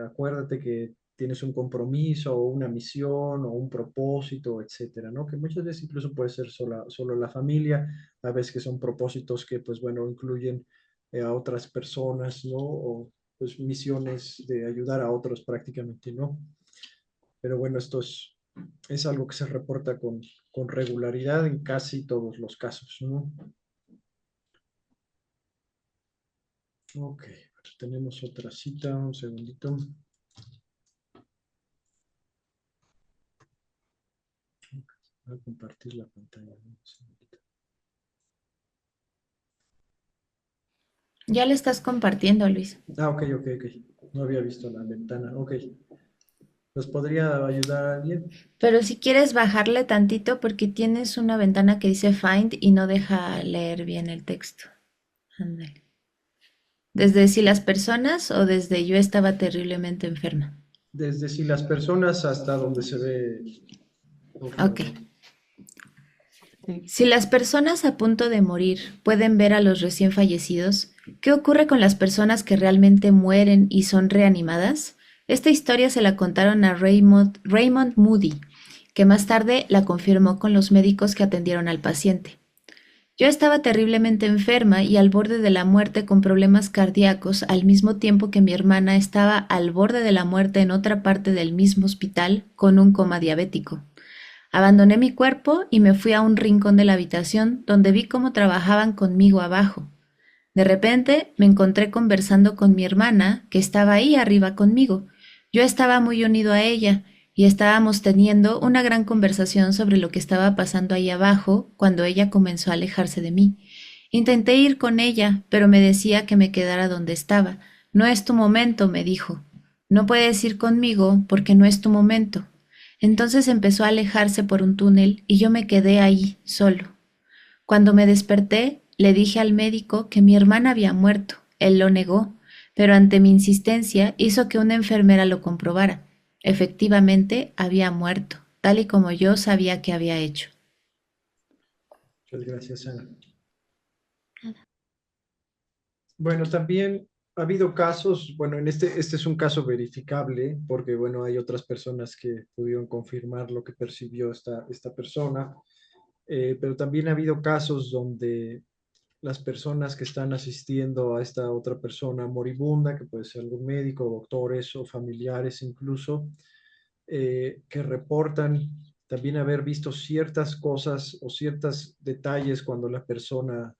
acuérdate que tienes un compromiso o una misión o un propósito, etcétera, ¿no? Que muchas veces incluso puede ser solo la familia, a veces que son propósitos que, pues bueno, incluyen a otras personas, ¿no? O pues misiones de ayudar a otros prácticamente, ¿no? Pero bueno, es algo que se reporta con regularidad en casi todos los casos, ¿no? Ok, tenemos otra cita, un segundito. Voy a compartir la pantalla, ¿no? Un segundito. Ya le estás compartiendo, Luis. Ah, ok, ok, ok. No había visto la ventana. Ok. ¿Nos podría ayudar alguien? Pero si quieres bajarle tantito porque tienes una ventana que dice Find y no deja leer bien el texto. Ándale. ¿Desde si las personas o desde yo estaba terriblemente enferma? Desde si las personas hasta donde se ve, por Ok. favor. sí. Si las personas a punto de morir pueden ver a los recién fallecidos, ¿qué ocurre con las personas que realmente mueren y son reanimadas? Esta historia se la contaron a Raymond Moody, que más tarde la confirmó con los médicos que atendieron al paciente. Yo estaba terriblemente enferma y al borde de la muerte con problemas cardíacos al mismo tiempo que mi hermana estaba al borde de la muerte en otra parte del mismo hospital con un coma diabético. Abandoné mi cuerpo y me fui a un rincón de la habitación donde vi cómo trabajaban conmigo abajo. De repente me encontré conversando con mi hermana, que estaba ahí arriba conmigo. Yo estaba muy unido a ella y estábamos teniendo una gran conversación sobre lo que estaba pasando ahí abajo cuando ella comenzó a alejarse de mí. Intenté ir con ella, pero me decía que me quedara donde estaba. No es tu momento, me dijo. No puedes ir conmigo porque no es tu momento. Entonces empezó a alejarse por un túnel y yo me quedé ahí, solo. Cuando me desperté, le dije al médico que mi hermana había muerto. Él lo negó, pero ante mi insistencia hizo que una enfermera lo comprobara. Efectivamente, había muerto, tal y como yo sabía que había hecho. Muchas gracias, Ana. Bueno, también ha habido casos, bueno, este es un caso verificable, porque bueno, hay otras personas que pudieron confirmar lo que percibió esta persona, pero también ha habido casos donde las personas que están asistiendo a esta otra persona moribunda, que puede ser algún médico, doctores o familiares incluso, que reportan también haber visto ciertas cosas o ciertos detalles cuando la persona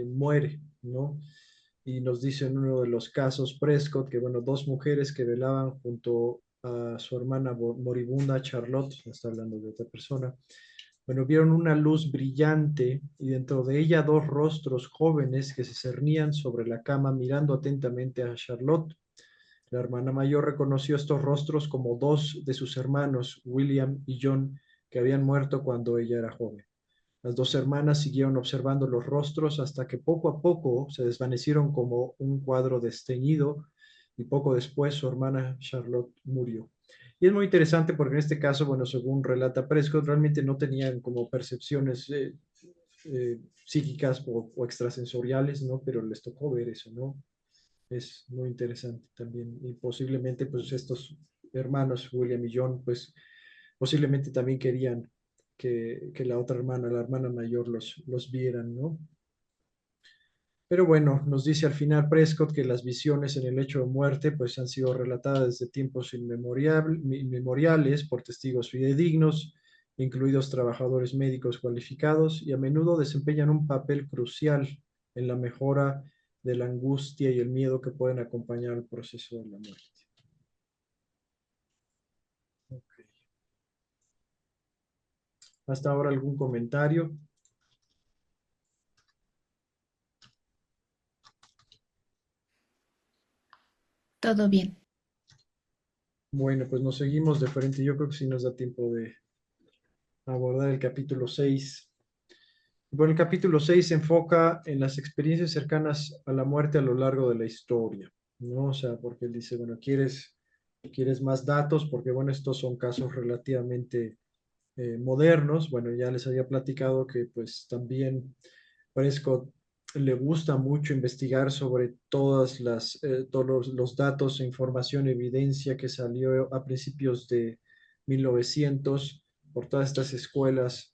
muere, ¿no? Y nos dice en uno de los casos Prescott que, bueno, dos mujeres que velaban junto a su hermana moribunda, Charlotte, está hablando de otra persona, bueno, vieron una luz brillante y dentro de ella dos rostros jóvenes que se cernían sobre la cama mirando atentamente a Charlotte. La hermana mayor reconoció estos rostros como dos de sus hermanos, William y John, que habían muerto cuando ella era joven. Las dos hermanas siguieron observando los rostros hasta que poco a poco se desvanecieron como un cuadro desteñido y poco después su hermana Charlotte murió. Y es muy interesante porque en este caso, bueno, según relata Prescott, realmente no tenían como percepciones psíquicas o extrasensoriales, ¿no? Pero les tocó ver eso, ¿no? Es muy interesante también. Y posiblemente, pues, estos hermanos, William y John, pues, posiblemente también querían que la otra hermana, la hermana mayor, los vieran, ¿no? Pero bueno, nos dice al final Prescott que las visiones en el hecho de muerte, pues, han sido relatadas desde tiempos inmemoriales por testigos fidedignos, incluidos trabajadores médicos cualificados, y a menudo desempeñan un papel crucial en la mejora de la angustia y el miedo que pueden acompañar el proceso de la muerte. Ok. hasta ahora algún comentario. Todo bien. Bueno, pues nos seguimos de frente. Yo creo que sí nos da tiempo de abordar el capítulo 6. Bueno, el capítulo 6 se enfoca en las experiencias cercanas a la muerte a lo largo de la historia, ¿no? O sea, porque él dice, bueno, ¿quieres más datos? Porque, bueno, estos son casos relativamente modernos. Bueno, ya les había platicado que, pues, también Prescott le gusta mucho investigar sobre todos los datos e información, evidencia que salió a principios de 1900 por todas estas escuelas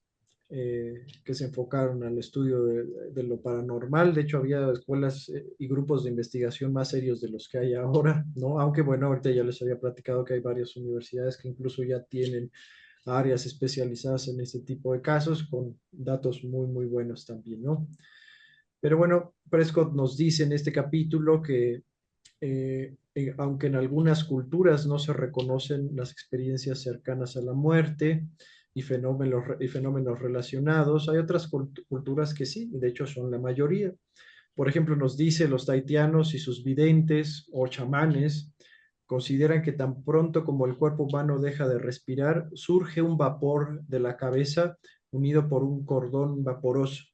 que se enfocaron al estudio de lo paranormal. De hecho, había escuelas y grupos de investigación más serios de los que hay ahora, ¿no? Aunque bueno, ahorita ya les había platicado que hay varias universidades que incluso ya tienen áreas especializadas en este tipo de casos con datos muy, muy buenos también, ¿no? Pero bueno, Prescott nos dice en este capítulo que aunque en algunas culturas no se reconocen las experiencias cercanas a la muerte y fenómenos relacionados, hay otras culturas que sí, y de hecho son la mayoría. Por ejemplo, nos dice los taitianos y sus videntes o chamanes consideran que tan pronto como el cuerpo humano deja de respirar, surge un vapor de la cabeza unido por un cordón vaporoso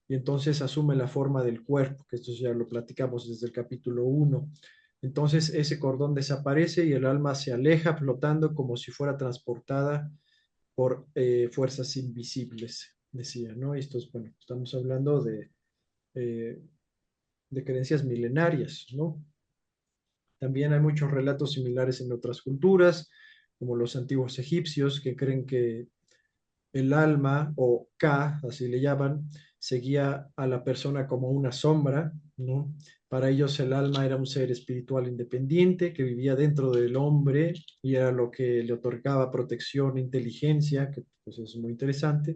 y entonces asume la forma del cuerpo, que esto ya lo platicamos desde el capítulo 1. Entonces ese cordón desaparece y el alma se aleja flotando como si fuera transportada por fuerzas invisibles, decía, ¿no? Esto es, bueno, estamos hablando eh, de creencias milenarias, ¿no? También hay muchos relatos similares en otras culturas, como los antiguos egipcios, que creen que el alma, o Ka, así le llaman, seguía a la persona como una sombra, ¿no? Para ellos el alma era un ser espiritual independiente que vivía dentro del hombre y era lo que le otorgaba protección, inteligencia, que pues es muy interesante,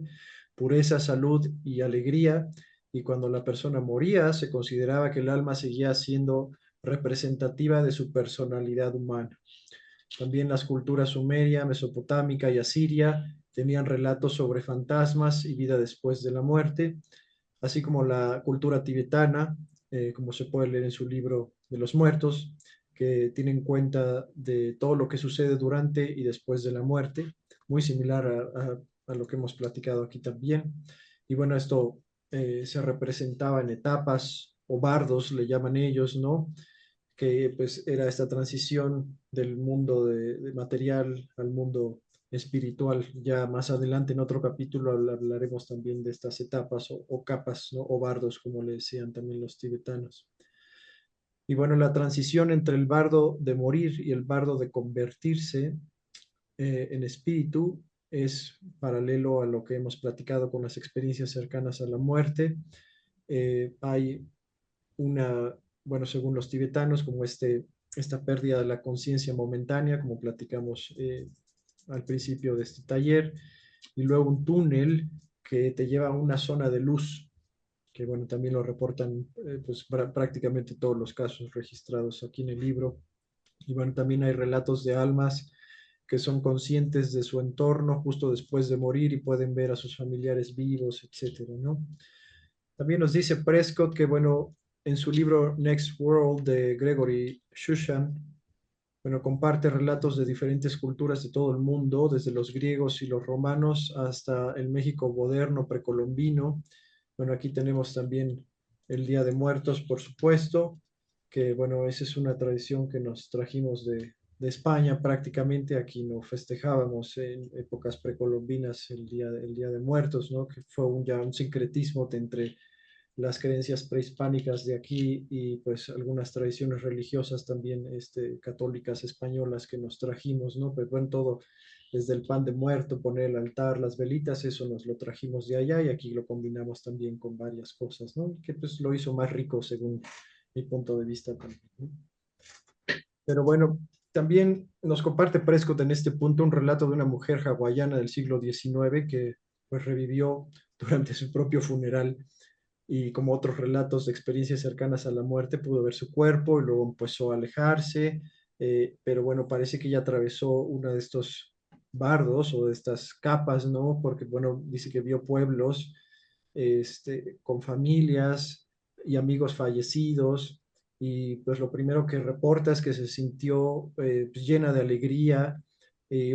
pureza, salud y alegría. Y cuando la persona moría, se consideraba que el alma seguía siendo representativa de su personalidad humana. También las culturas sumeria, mesopotámica y asiria tenían relatos sobre fantasmas y vida después de la muerte, así como la cultura tibetana, como se puede leer en su libro de los muertos, que tiene en cuenta de todo lo que sucede durante y después de la muerte, muy similar a lo que hemos platicado aquí también. Y bueno, esto se representaba en etapas o bardos, le llaman ellos, ¿no? Que pues era esta transición del mundo de material al mundo espiritual. Ya más adelante en otro capítulo hablaremos también de estas etapas o capas, ¿no? O bardos, como le decían también los tibetanos. Y bueno, la transición entre el bardo de morir y el bardo de convertirse en espíritu es paralelo a lo que hemos platicado con las experiencias cercanas a la muerte. Hay una, bueno, según los tibetanos, como esta pérdida de la conciencia momentánea, como platicamos al principio de este taller, y luego un túnel que te lleva a una zona de luz, que bueno, también lo reportan pues, prácticamente todos los casos registrados aquí en el libro. Y bueno, también hay relatos de almas que son conscientes de su entorno justo después de morir y pueden ver a sus familiares vivos, etcétera, ¿no? También nos dice Prescott que, bueno, en su libro Next World de Gregory Shushan, bueno, comparte relatos de diferentes culturas de todo el mundo, desde los griegos y los romanos hasta el México moderno, precolombino. Bueno, aquí tenemos también el Día de Muertos, por supuesto, que, bueno, esa es una tradición que nos trajimos de España prácticamente. Aquí no festejábamos en épocas precolombinas el Día de Muertos, ¿no? Que fue ya un sincretismo entre las creencias prehispánicas de aquí y pues algunas tradiciones religiosas también católicas españolas que nos trajimos, ¿no? Pues bueno, todo desde el pan de muerto, poner el altar, las velitas, eso nos lo trajimos de allá y aquí lo combinamos también con varias cosas, ¿no? Que pues lo hizo más rico según mi punto de vista también, ¿no? Pero bueno, también nos comparte Prescott en este punto un relato de una mujer hawaiana del siglo XIX que pues revivió durante su propio funeral y como otros relatos de experiencias cercanas a la muerte, pudo ver su cuerpo y luego empezó a alejarse, pero bueno, parece que ya atravesó uno de estos bardos o de estas capas, ¿no? Porque, bueno, dice que vio pueblos con familias y amigos fallecidos y pues lo primero que reporta es que se sintió pues, llena de alegría,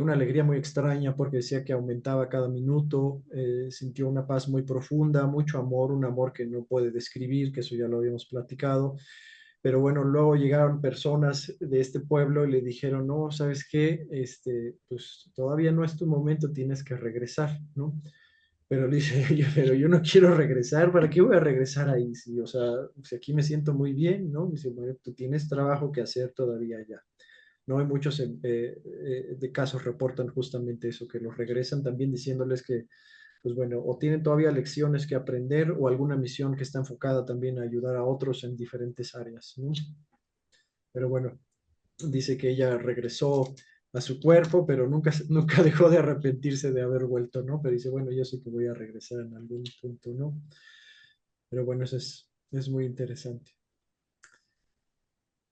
una alegría muy extraña porque decía que aumentaba cada minuto, sintió una paz muy profunda, mucho amor, un amor que no puede describir, que eso ya lo habíamos platicado. Pero bueno, luego llegaron personas de este pueblo y le dijeron, no, ¿sabes qué? Pues todavía no es tu momento, tienes que regresar, ¿no? Pero le dice, "Oye, pero yo no quiero regresar, ¿para qué voy a regresar ahí? Sí, o sea, si aquí me siento muy bien, ¿no? Dice, bueno, tú tienes trabajo que hacer todavía allá. No hay muchos de casos reportan justamente eso, que los regresan también diciéndoles que, pues bueno, o tienen todavía lecciones que aprender o alguna misión que está enfocada también a ayudar a otros en diferentes áreas, ¿no? Pero bueno, dice que ella regresó a su cuerpo, pero nunca dejó de arrepentirse de haber vuelto, ¿no? Pero dice, bueno, yo sé que voy a regresar en algún punto, ¿no? Pero bueno, eso es muy interesante.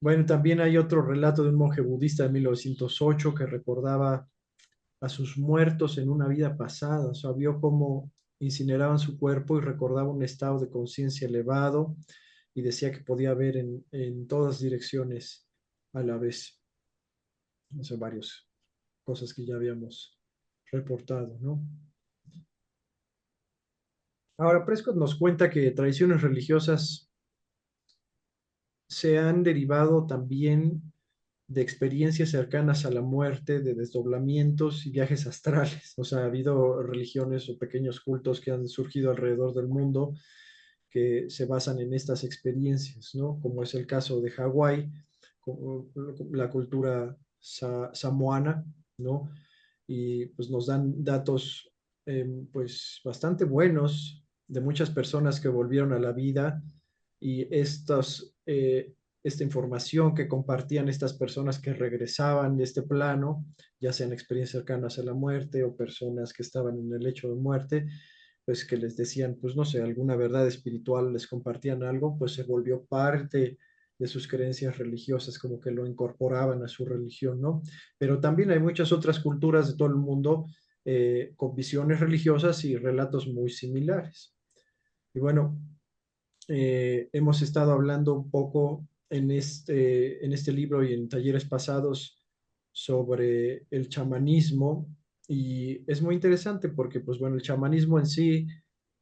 Bueno, también hay otro relato de un monje budista de 1908 que recordaba a sus muertos en una vida pasada, o sea, vio cómo incineraban su cuerpo y recordaba un estado de conciencia elevado y decía que podía ver en todas direcciones a la vez. Son varias cosas que ya habíamos reportado, ¿no? Ahora, Prescott nos cuenta que tradiciones religiosas se han derivado también de experiencias cercanas a la muerte, de desdoblamientos y viajes astrales. O sea, ha habido religiones o pequeños cultos que han surgido alrededor del mundo que se basan en estas experiencias, ¿no? Como es el caso de Hawái, la cultura samoana, ¿no? Y pues nos dan datos pues bastante buenos de muchas personas que volvieron a la vida y esta información que compartían estas personas que regresaban de este plano, ya sean experiencias cercanas a la muerte o personas que estaban en el lecho de muerte, pues que les decían, pues no sé, alguna verdad espiritual, les compartían algo, pues se volvió parte de sus creencias religiosas, como que lo incorporaban a su religión, ¿no? Pero también hay muchas otras culturas de todo el mundo con visiones religiosas y relatos muy similares. Y bueno, hemos estado hablando un poco en este libro y en talleres pasados sobre el chamanismo y es muy interesante porque, pues bueno, el chamanismo en sí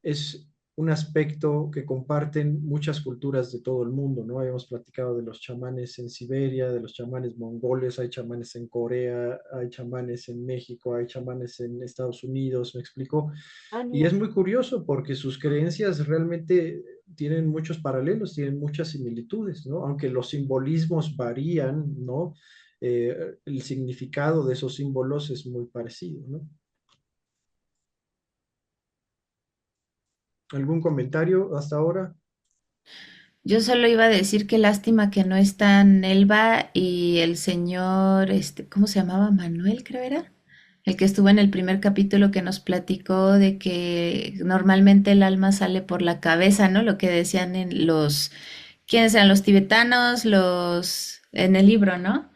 es un aspecto que comparten muchas culturas de todo el mundo, ¿no? Habíamos platicado de los chamanes en Siberia, de los chamanes mongoles, hay chamanes en Corea, hay chamanes en México, hay chamanes en Estados Unidos, ¿me explico? Y es muy curioso porque sus creencias realmente tienen muchos paralelos, tienen muchas similitudes, ¿no? Aunque los simbolismos varían, ¿no? El significado de esos símbolos es muy parecido, ¿no? ¿Algún comentario hasta ahora? Yo solo iba a decir que lástima que no están Nelva y el señor, ¿cómo se llamaba? Manuel, creo era. El que estuvo en el primer capítulo que nos platicó de que normalmente el alma sale por la cabeza, ¿no? Lo que decían en ¿quiénes eran los tibetanos? En el libro, ¿no?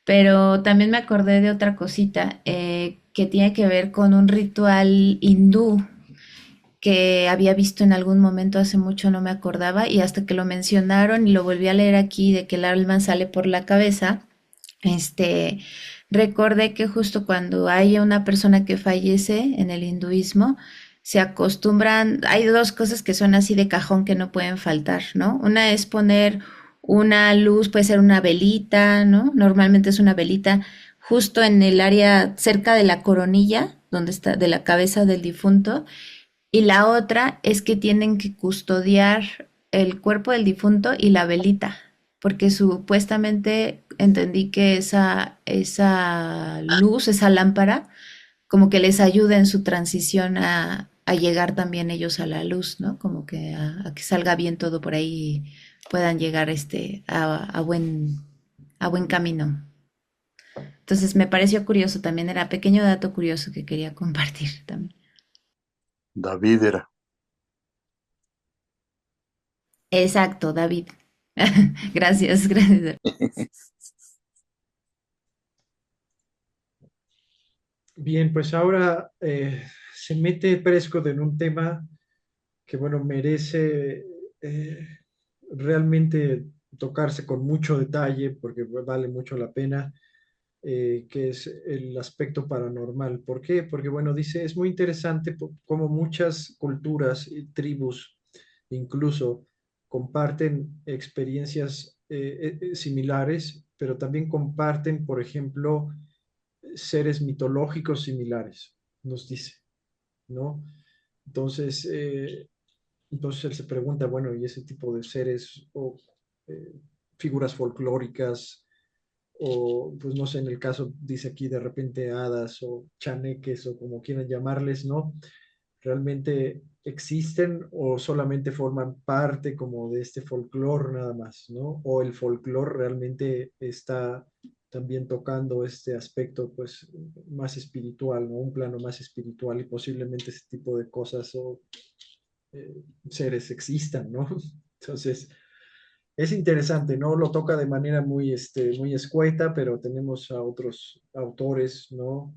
Pero también me acordé de otra cosita que tiene que ver con un ritual hindú que había visto en algún momento hace mucho, no me acordaba, y hasta que lo mencionaron y lo volví a leer aquí de que el alma sale por la cabeza, este, recordé que justo cuando hay una persona que fallece en el hinduismo, se acostumbran, hay dos cosas que son así de cajón que no pueden faltar, ¿no? Una es poner una luz, puede ser una velita, ¿no? Normalmente es una velita justo en el área cerca de la coronilla, donde está, de la cabeza del difunto, y la otra es que tienen que custodiar el cuerpo del difunto y la velita, porque supuestamente entendí que esa luz, esa lámpara, como que les ayuda en su transición a llegar también ellos a la luz, ¿no? Como que a que salga bien todo por ahí y puedan llegar a buen camino. Entonces me pareció curioso también, era pequeño dato curioso que quería compartir también. David era. Exacto, David. Gracias, gracias. Bien, pues ahora se mete Prescott en un tema que, bueno, merece eh, realmente tocarse con mucho detalle porque vale mucho la pena, que es el aspecto paranormal. ¿Por qué? Porque, bueno, dice, es muy interesante cómo muchas culturas y tribus incluso comparten experiencias similares, pero también comparten, por ejemplo, seres mitológicos similares, nos dice, ¿no? Entonces, entonces él se pregunta, bueno, ¿y ese tipo de seres o eh, figuras folclóricas o, pues no sé, en el caso, dice aquí de repente hadas o chaneques o como quieran llamarles, ¿no? ¿Realmente existen o solamente forman parte como de este folclore nada más, ¿no? O el folclore realmente está también tocando este aspecto pues más espiritual, ¿no? Un plano más espiritual y posiblemente ese tipo de cosas o seres existan, ¿no? Entonces, es interesante, ¿no? Lo toca de manera muy, muy escueta, pero tenemos a otros autores, ¿no?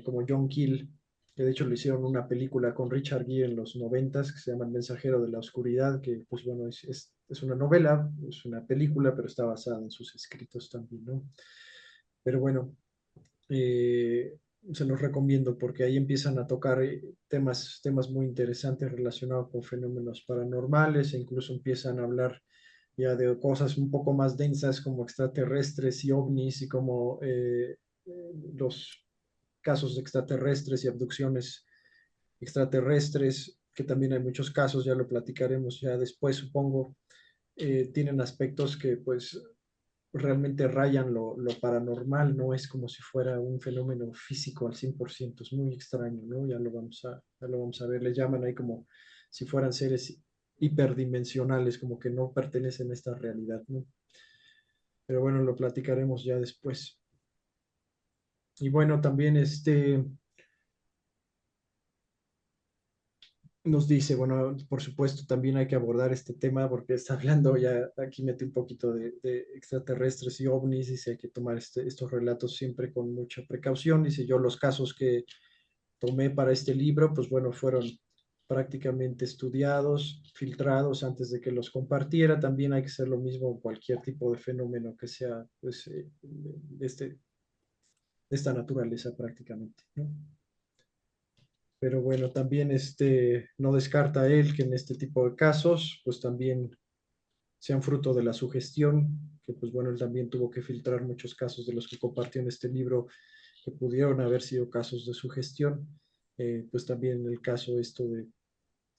Como John Keel, que de hecho le hicieron una película con Richard Gere en los noventas, que se llama El mensajero de la oscuridad, que pues bueno, es una novela, es una película, pero está basada en sus escritos también, ¿no? Pero bueno, eh, se los recomiendo porque ahí empiezan a tocar temas muy interesantes relacionados con fenómenos paranormales e incluso empiezan a hablar ya de cosas un poco más densas como extraterrestres y ovnis y como los casos de extraterrestres y abducciones extraterrestres, que también hay muchos casos, ya lo platicaremos ya después, supongo, tienen aspectos que pues realmente rayan lo paranormal, no es como si fuera un fenómeno físico al 100%, es muy extraño, ¿no? Ya lo vamos a ver, le llaman ahí como si fueran seres hiperdimensionales, como que no pertenecen a esta realidad, ¿no? Pero bueno, lo platicaremos ya después. Y bueno, también nos dice, bueno, por supuesto, también hay que abordar este tema porque está hablando ya, aquí mete un poquito de extraterrestres y ovnis, dice hay que tomar estos relatos siempre con mucha precaución, dice yo los casos que tomé para este libro, pues bueno, fueron prácticamente estudiados, filtrados antes de que los compartiera, también hay que hacer lo mismo con cualquier tipo de fenómeno que sea pues, de esta naturaleza prácticamente, ¿no? Pero bueno, también no descarta él que en este tipo de casos, pues también sean fruto de la sugestión, que pues bueno, él también tuvo que filtrar muchos casos de los que compartió en este libro que pudieron haber sido casos de sugestión. Pues también el caso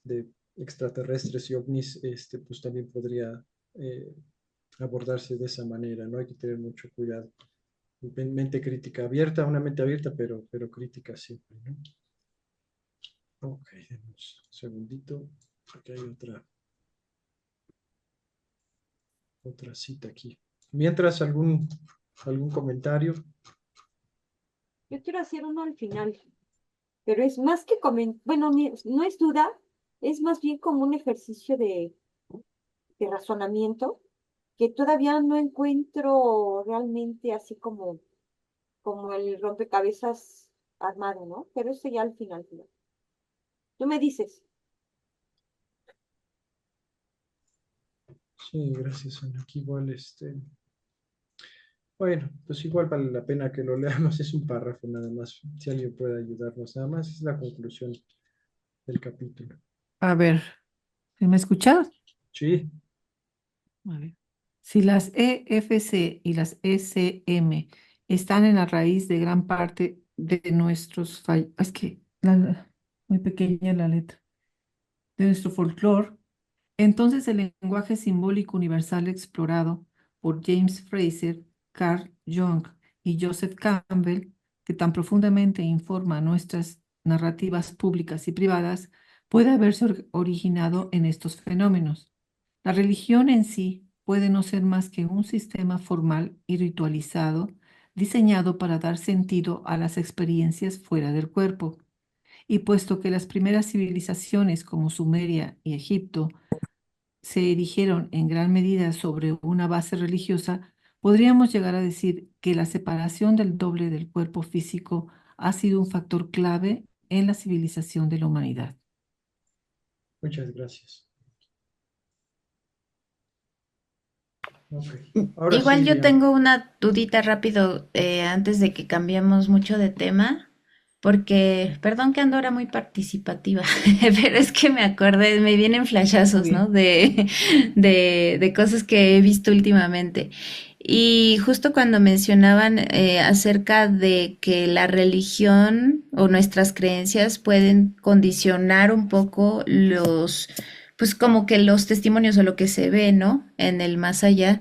de extraterrestres y ovnis, pues también podría eh, abordarse de esa manera, ¿no? Hay que tener mucho cuidado. Mente crítica abierta, una mente abierta, pero crítica siempre, ¿no? Ok, demos un segundito, porque hay otra cita aquí. Mientras, algún comentario. Yo quiero hacer uno al final, pero es más que bueno, no es duda, es más bien como un ejercicio de razonamiento que todavía no encuentro realmente así como el rompecabezas armado, ¿no? Pero eso ya al final, final. Tú me dices, Sí, gracias, Ana. Aquí igual, bueno, pues igual vale la pena que lo leamos. Es un párrafo nada más. Si alguien puede ayudarnos, nada más es la conclusión del capítulo. A ver, ¿sí me escuchas? Sí, A ver. Si las EFC y las ECM están en la raíz de gran parte de nuestros fallos, es que muy pequeña la letra, de nuestro folclore, entonces el lenguaje simbólico universal explorado por James Fraser, Carl Jung y Joseph Campbell, que tan profundamente informa nuestras narrativas públicas y privadas, puede haberse originado en estos fenómenos. La religión en sí puede no ser más que un sistema formal y ritualizado diseñado para dar sentido a las experiencias fuera del cuerpo. Y puesto que las primeras civilizaciones como Sumeria y Egipto se erigieron en gran medida sobre una base religiosa, podríamos llegar a decir que la separación del doble del cuerpo físico ha sido un factor clave en la civilización de la humanidad. Muchas gracias. Ok. Ahora Igual sí, yo Diana. tengo una dudita rápido antes de que cambiemos mucho de tema, porque, perdón que ando ahora muy participativa, pero es que me acordé, me vienen Muy flashazos, ¿no? bien. De cosas que he visto últimamente. Y justo cuando mencionaban acerca de que la religión o nuestras creencias pueden condicionar un poco pues como que los testimonios o lo que se ve, ¿no? En el más allá.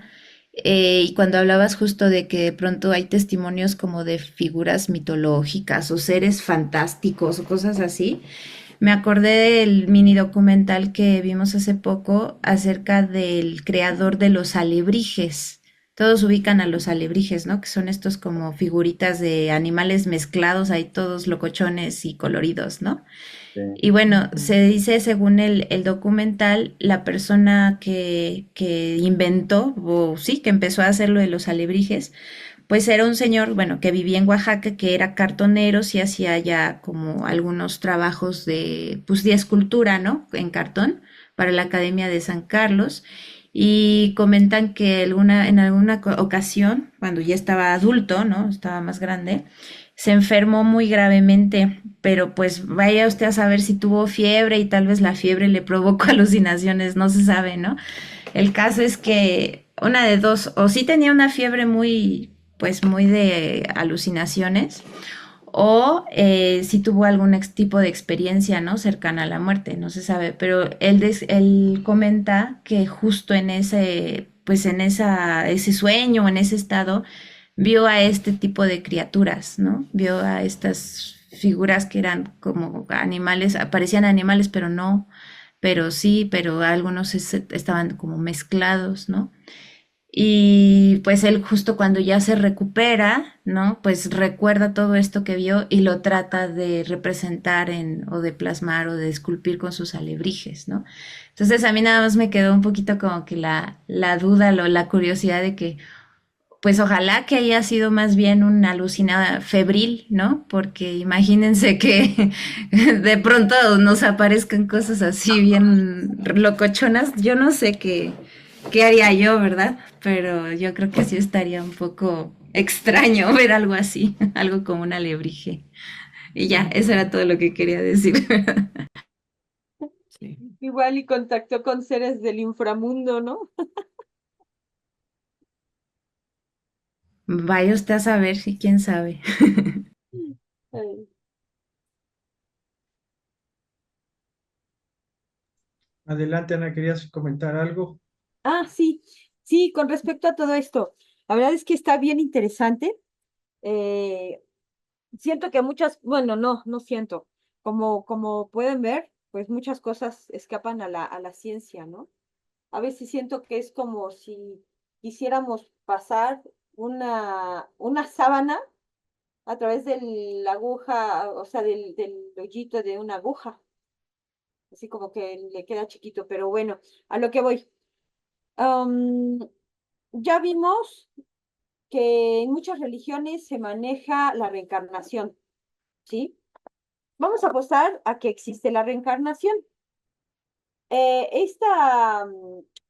Y cuando hablabas justo de que de pronto hay testimonios como de figuras mitológicas o seres fantásticos o cosas así, me acordé del mini documental que vimos hace poco acerca del creador de los alebrijes. Todos ubican a los alebrijes, ¿no? Que son estos como figuritas de animales mezclados, ahí todos locochones y coloridos, ¿no? Sí. Y bueno, Ujú. se dice, según el documental, la persona que inventó, o sí, que empezó a hacer lo de los alebrijes, pues era un señor, bueno, que vivía en Oaxaca, que era cartonero, y hacía ya como algunos trabajos de, pues, de escultura, ¿no? En cartón, para la Academia de San Carlos. Y comentan que en alguna ocasión, cuando ya estaba adulto, ¿no? Estaba más grande, se enfermó muy gravemente, pero pues vaya usted a saber si tuvo fiebre y tal vez la fiebre le provocó alucinaciones, no se sabe, ¿no? El caso es que una de dos, o sí tenía una fiebre muy, pues muy de alucinaciones, o si tuvo algún tipo de experiencia, ¿no? Cercana a la muerte, no se sabe, pero él comenta que justo en pues en ese sueño, en ese estado, vio a este tipo de criaturas, ¿no? Vio a estas figuras que eran como animales, parecían animales, pero no, pero sí, pero algunos estaban como mezclados, ¿no? Y pues él justo cuando ya se recupera, ¿no? Pues recuerda todo esto que vio y lo trata de representar o de plasmar o de esculpir con sus alebrijes, ¿no? Entonces a mí nada más me quedó un poquito como que la duda, la curiosidad de que, pues ojalá que haya sido más bien una alucinada febril, ¿no? Porque imagínense que de pronto nos aparezcan cosas así bien locochonas. Yo no sé qué haría yo, ¿verdad? Pero yo creo que sí estaría un poco extraño ver algo así, algo como un alebrije. Y ya, eso era todo lo que quería decir. Sí. Igual y contactó con seres del inframundo, ¿no? Vaya usted a saber si quién sabe. Ay. Adelante, Ana, ¿querías comentar algo? Ah, sí, sí, con respecto a todo esto, la verdad es que está bien interesante. Eh, Siento que muchas, bueno, no siento. Como pueden ver, pues muchas cosas escapan a la ciencia, ¿no? A veces siento que es como si quisiéramos pasar una sábana a través de la aguja, o sea, del hoyito de una aguja, así como que le queda chiquito, pero bueno, a lo que voy. Am, ya vimos que en muchas religiones se maneja la reencarnación, ¿sí? Vamos a apostar a que existe la reencarnación.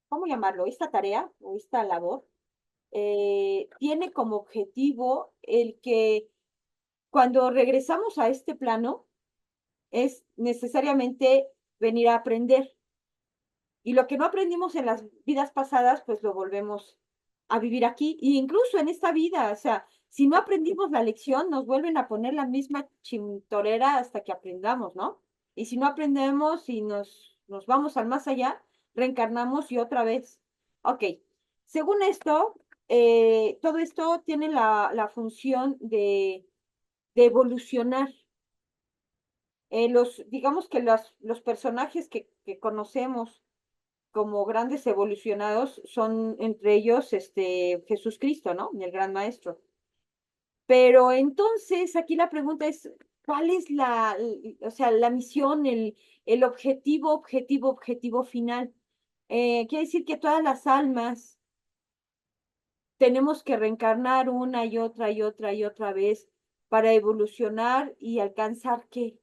¿Cómo llamarlo? Esta tarea o esta labor tiene como objetivo el que cuando regresamos a este plano es necesariamente venir a aprender. Y lo que no aprendimos en las vidas pasadas, pues lo volvemos a vivir aquí. Y incluso en esta vida, o sea, si no aprendimos la lección, nos vuelven a poner la misma chintorera hasta que aprendamos, ¿no? Y si no aprendemos y nos vamos al más allá, reencarnamos y otra vez. Ok, según esto, todo esto tiene la función de evolucionar. Digamos que los personajes que conocemos como grandes evolucionados son entre ellos Jesús Cristo, ¿no? El gran maestro. Pero entonces aquí la pregunta es, ¿cuál es o sea, la misión, el objetivo final? Quiere decir que todas las almas tenemos que reencarnar una y otra y otra y otra vez para evolucionar y alcanzar qué.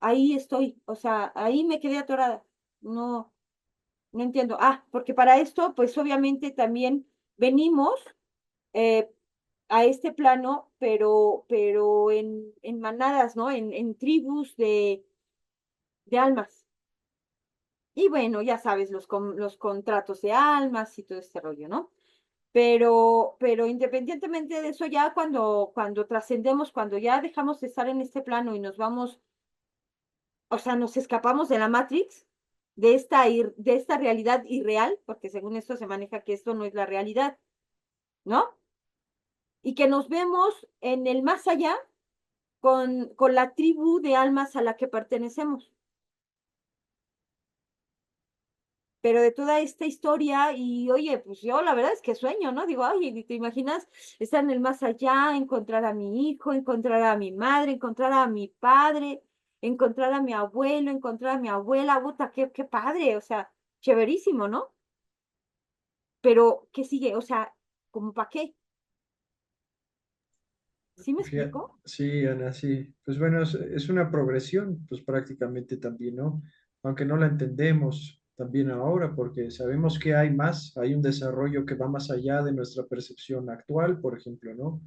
Ahí estoy, o sea, ahí me quedé atorada. No, no entiendo. Ah, porque para esto, pues obviamente también venimos eh, a este plano, pero en manadas, ¿no? En tribus de almas. Y bueno, ya sabes, los contratos de almas y todo este rollo, ¿no? Pero independientemente de eso, ya cuando trascendemos, cuando ya dejamos de estar en este plano y nos vamos, o sea, nos escapamos de la Matrix, de esta realidad irreal, porque según esto se maneja que esto no es la realidad, ¿no? Y que nos vemos en el más allá con la tribu de almas a la que pertenecemos. Pero de toda esta historia, y oye, pues yo la verdad es que sueño, ¿no? Digo, ay, ¿te imaginas estar en el más allá, encontrar a mi hijo, encontrar a mi madre, encontrar a mi padre, encontrar a mi abuelo, encontrar a mi abuela? Puta, qué padre, o sea, chéverísimo, ¿no? Pero, ¿qué sigue? O sea, ¿cómo para qué? ¿Sí me explico? Sí, Ana, sí. Pues bueno, es una progresión, pues prácticamente también, ¿no? Aunque no la entendemos también ahora, porque sabemos que hay más, hay un desarrollo que va más allá de nuestra percepción actual, por ejemplo, ¿no?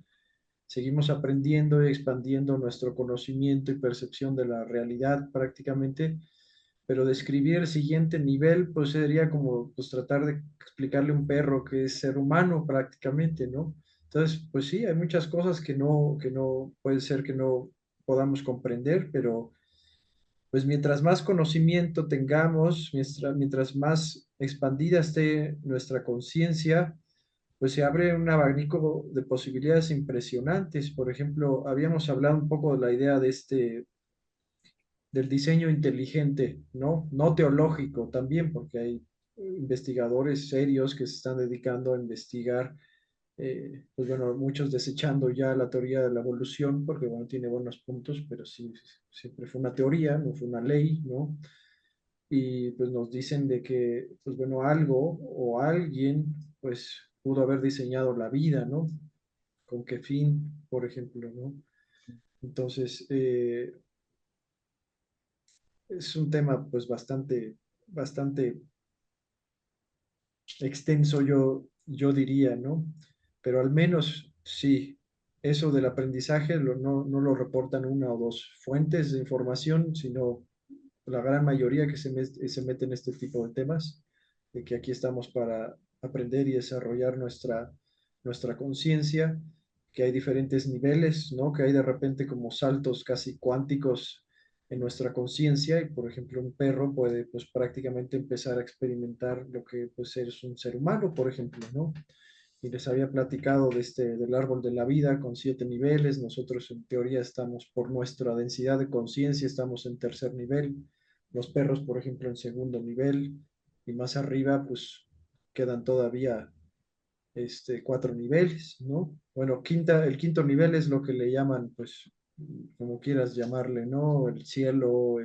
Seguimos aprendiendo y expandiendo nuestro conocimiento y percepción de la realidad prácticamente, pero describir el siguiente nivel, pues sería como pues, tratar de explicarle a un perro que es ser humano prácticamente, ¿no? Entonces, pues sí, hay muchas cosas que no puede ser que no podamos comprender, pero pues mientras más conocimiento tengamos, mientras más expandida esté nuestra conciencia, pues se abre un abanico de posibilidades impresionantes. Por ejemplo, habíamos hablado un poco de la idea de del diseño inteligente, ¿no? No teológico también, porque hay investigadores serios que se están dedicando a investigar, pues bueno, muchos desechando ya la teoría de la evolución, porque bueno, tiene buenos puntos, pero sí, siempre fue una teoría, no fue una ley, ¿no? Y pues nos dicen de que, pues bueno, algo o alguien, pues pudo haber diseñado la vida, ¿no? ¿Con qué fin, por ejemplo, ¿no? Entonces, es un tema pues bastante extenso, yo diría, ¿no? Pero al menos sí, eso del aprendizaje no lo reportan una o dos fuentes de información, sino la gran mayoría que se mete en este tipo de temas, de que aquí estamos para aprender y desarrollar nuestra conciencia, que hay diferentes niveles, ¿no? Que hay de repente como saltos casi cuánticos en nuestra conciencia y, por ejemplo, un perro puede pues prácticamente empezar a experimentar lo que pues es un ser humano, por ejemplo, ¿no? Y les había platicado del árbol de la vida con 7 niveles. Nosotros en teoría estamos por nuestra densidad de conciencia, estamos en tercer nivel. Los perros, por ejemplo, en segundo nivel. Y más arriba, pues quedan todavía 4 niveles, ¿no? Bueno, el quinto nivel es lo que le llaman, pues, como quieras llamarle, ¿no? El cielo,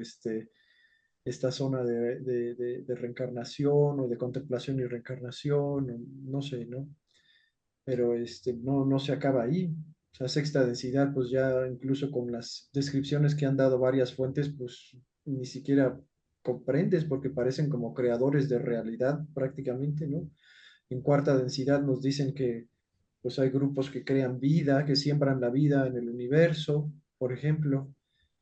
esta zona de reencarnación o de contemplación y reencarnación, no sé, ¿no? Pero no se acaba ahí. O sea, sexta densidad, pues ya incluso con las descripciones que han dado varias fuentes, pues ni siquiera comprendes porque parecen como creadores de realidad prácticamente, ¿no? En cuarta densidad nos dicen que pues hay grupos que crean vida, que siembran la vida en el universo, por ejemplo,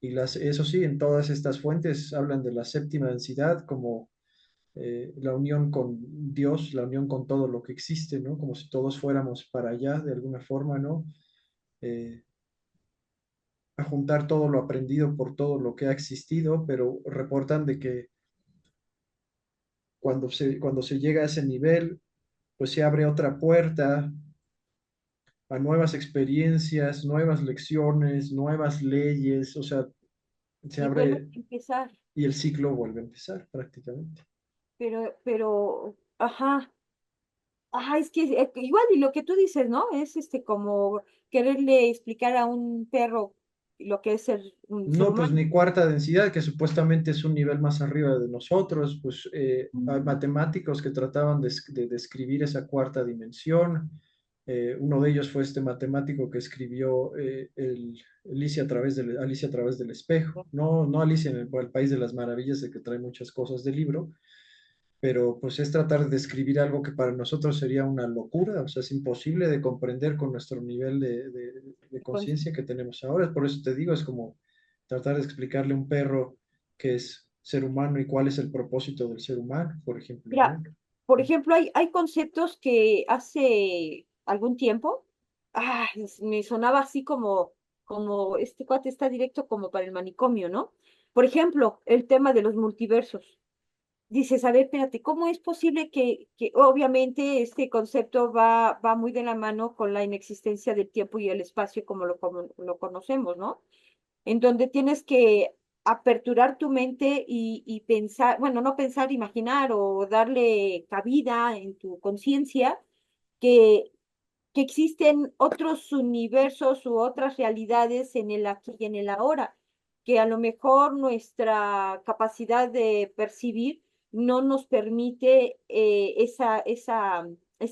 y eso sí, en todas estas fuentes hablan de la séptima densidad como la unión con Dios, la unión con todo lo que existe, ¿no? Como si todos fuéramos para allá de alguna forma, ¿no? Eh, a juntar todo lo aprendido por todo lo que ha existido, pero reportan de que cuando se llega a ese nivel, pues se abre otra puerta a nuevas experiencias, nuevas lecciones, nuevas leyes, o sea, se Y vuelve abre a empezar, y el ciclo vuelve a empezar prácticamente. ajá. Ajá, es que igual y lo que tú dices, ¿no? Es como quererle explicar a un perro lo que es ser un ser No, pues humano. ni cuarta densidad, que supuestamente es un nivel más arriba de nosotros, pues hay Mm. matemáticos que trataban de describir esa cuarta dimensión, Uno de ellos fue este matemático que escribió Alicia a través del espejo. No, no Alicia en el País de las Maravillas, de que trae muchas cosas del libro, pero pues es tratar de describir algo que para nosotros sería una locura, o sea, es imposible de comprender con nuestro nivel de Con- conciencia que tenemos ahora. Por eso te digo, es como tratar de explicarle a un perro qué es ser humano y cuál es el propósito del ser humano, por ejemplo, Mira, ¿no? por ejemplo, hay conceptos que hace algún tiempo, me sonaba así como este cuate está directo como para el manicomio, ¿no? Por ejemplo, el tema de los multiversos. Dices, a ver, espérate, ¿cómo es posible que obviamente este concepto va muy de la mano con la inexistencia del tiempo y el espacio como lo conocemos, ¿no? En donde tienes que aperturar tu mente y pensar, bueno, no pensar, imaginar o darle cabida en tu conciencia que, que existen otros universos u otras realidades en el aquí y en el ahora, que a lo mejor nuestra capacidad de percibir no nos permite ese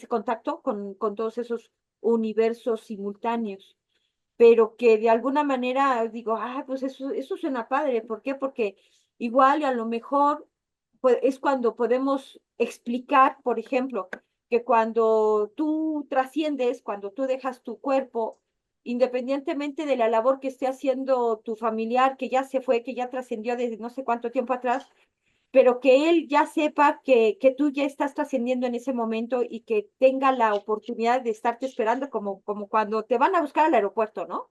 contacto con todos esos universos simultáneos, pero que de alguna manera digo, pues eso suena padre. ¿Por qué? Porque igual y a lo mejor pues, es cuando podemos explicar, por ejemplo, que cuando tú trasciendes, cuando tú dejas tu cuerpo, independientemente de la labor que esté haciendo tu familiar, que ya se fue, que ya trascendió desde no sé cuánto tiempo atrás, pero que él ya sepa que tú ya estás trascendiendo en ese momento y que tenga la oportunidad de estarte esperando como cuando te van a buscar al aeropuerto, ¿no?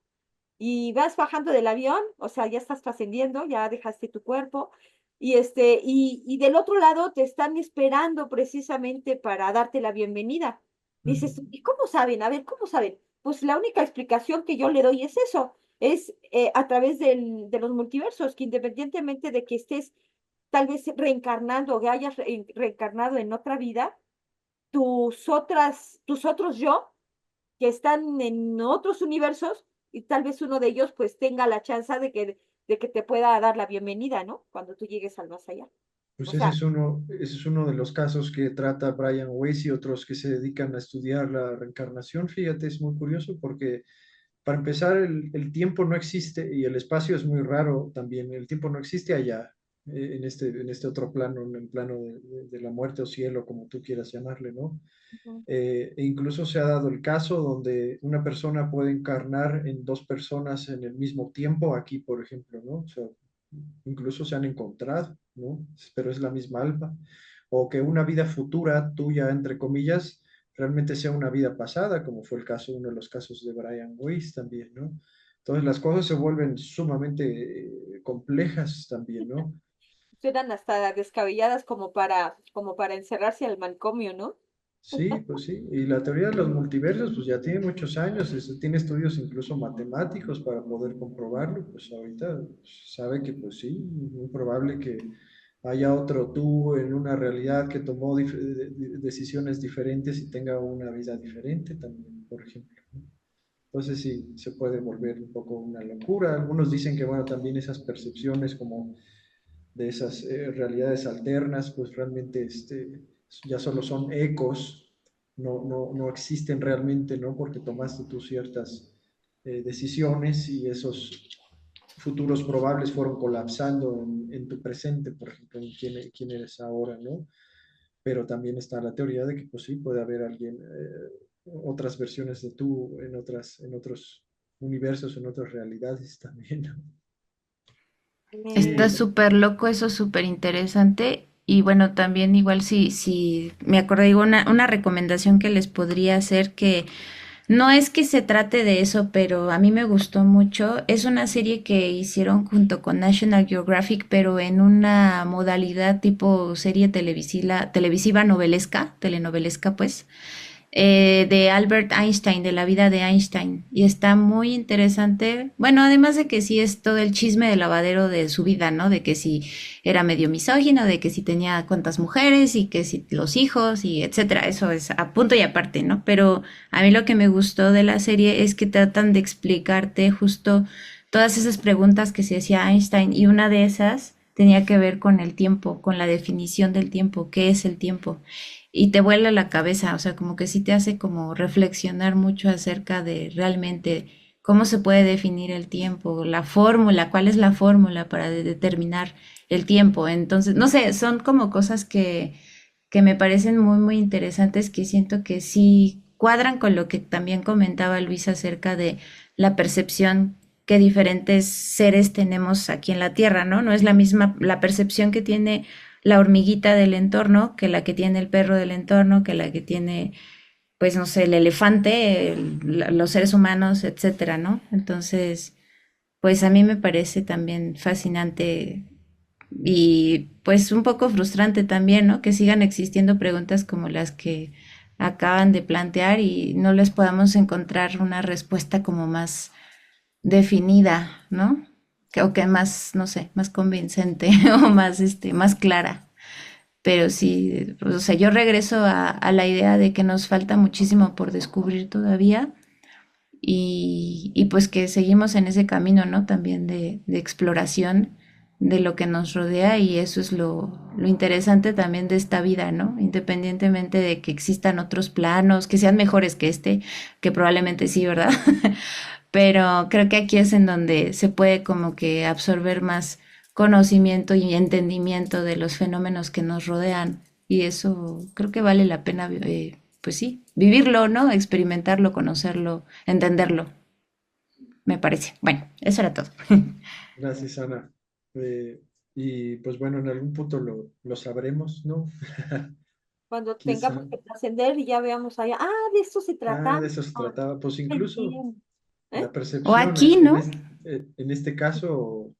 Y vas bajando del avión, o sea, ya estás trascendiendo, ya dejaste tu cuerpo, y del otro lado te están esperando precisamente para darte la bienvenida. Dices, Ujú. ¿y cómo saben? A ver, ¿cómo saben? Pues la única explicación que yo le doy es eso, es a través de los multiversos, que independientemente de que estés tal vez reencarnando o que hayas reencarnado en otra vida, tus otros yo que están en otros universos y tal vez uno de ellos pues tenga la chance de que te pueda dar la bienvenida, ¿no? Cuando tú llegues al más allá. Pues O sea, ese es uno de los casos que trata Brian Weiss y otros que se dedican a estudiar la reencarnación. Fíjate, es muy curioso porque para empezar el tiempo no existe y el espacio es muy raro también. El tiempo no existe allá, en este otro plano, en el plano de la muerte o cielo, como tú quieras llamarle, ¿no? ujú, E incluso se ha dado el caso donde una persona puede encarnar en dos personas en el mismo tiempo, aquí, por ejemplo, ¿no? O sea, incluso se han encontrado, ¿no? Pero es la misma alma. O que una vida futura tuya, entre comillas, realmente sea una vida pasada, como fue el caso, uno de los casos de Brian Weiss también, ¿no? Entonces las cosas se vuelven sumamente complejas también, ¿no? suenan hasta descabelladas como para encerrarse al manicomio, ¿no? Sí, pues sí. Y la teoría de los multiversos, pues ya tiene muchos años, tiene estudios incluso matemáticos para poder comprobarlo. Pues ahorita pues, sabe que, pues sí, muy probable que haya otro tú en una realidad que tomó decisiones diferentes y tenga una vida diferente también, por ejemplo, ¿no? Entonces sí, se puede volver un poco una locura. Algunos dicen que, bueno, también esas percepciones como de esas realidades alternas, pues realmente ya solo son ecos, no existen realmente, ¿no? Porque tomaste tú ciertas decisiones y esos futuros probables fueron colapsando en tu presente, por ejemplo, en quién eres ahora, ¿no? Pero también está la teoría de que, pues sí, puede haber alguien, otras versiones de tú en otros universos, en otras realidades también, ¿no? Está Sí, Eh, súper loco, eso súper interesante. Y bueno, también igual si me acordé, digo, una recomendación que les podría hacer que no es que se trate de eso, pero a mí me gustó mucho. Es una serie que hicieron junto con National Geographic, pero en una modalidad tipo serie televisiva novelesca, telenovelesca pues, de Albert Einstein, de la vida de Einstein. Y está muy interesante. Bueno, además de que sí es todo el chisme de lavadero de su vida, ¿no? De que si era medio misógino, de que si tenía cuántas mujeres y que si los hijos y etcétera. Eso es a punto y aparte, ¿no? Pero a mí lo que me gustó de la serie es que tratan de explicarte justo todas esas preguntas que se hacía Einstein y una de esas tenía que ver con el tiempo, con la definición del tiempo, qué es el tiempo. y te vuela la cabeza, o sea, como que sí te hace como reflexionar mucho acerca de realmente cómo se puede definir el tiempo, la fórmula, cuál es la fórmula para determinar el tiempo. Entonces, no sé, son como cosas que me parecen muy, muy interesantes, que siento que sí cuadran con lo que también comentaba Luis acerca de la percepción que diferentes seres tenemos aquí en la Tierra, ¿no? No es la misma la percepción que tiene la hormiguita del entorno que la que tiene el perro del entorno, que la que tiene, pues, no sé, el elefante, los seres humanos, etcétera, ¿no? Entonces, pues a mí me parece también fascinante y pues un poco frustrante también, ¿no? Que sigan existiendo preguntas como las que acaban de plantear y no les podamos encontrar una respuesta como más definida, ¿no? O que más, no sé, más convincente o más, más clara. Pero sí, o sea, yo regreso a la idea de que nos falta muchísimo por descubrir todavía y pues que seguimos en ese camino, ¿no? También de exploración de lo que nos rodea y eso es lo interesante también de esta vida, ¿no? Independientemente de que existan otros planos, que sean mejores que este, que probablemente sí, ¿verdad? Pero creo que aquí es en donde se puede como que absorber más conocimiento y entendimiento de los fenómenos que nos rodean y eso creo que vale la pena, pues sí, vivirlo, ¿no? Experimentarlo, conocerlo, entenderlo, me parece. Bueno, eso era todo. Gracias, Ana. Y pues bueno, en algún punto lo sabremos, ¿no? Cuando tengamos Quizá. que trascender y ya veamos allá, de esto se Ah, trataba. de eso se trataba. Pues incluso Entiendo. la ¿Eh? O percepción aquí, ¿no? en este caso,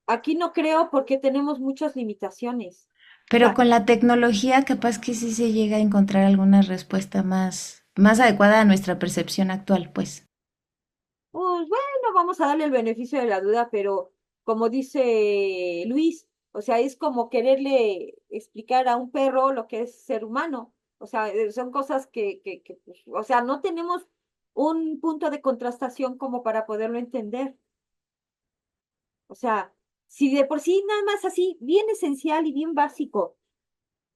Aquí no creo porque tenemos muchas limitaciones. O Pero sea, con la tecnología capaz que sí se llega a encontrar alguna respuesta más adecuada a nuestra percepción actual, pues. pues bueno, vamos a darle el beneficio de la duda, pero como dice Luis, o sea, es como quererle explicar a un perro lo que es ser humano. O sea, son cosas pues, o sea, no tenemos un punto de contrastación como para poderlo entender. O sea, si de por sí nada más así, bien esencial y bien básico,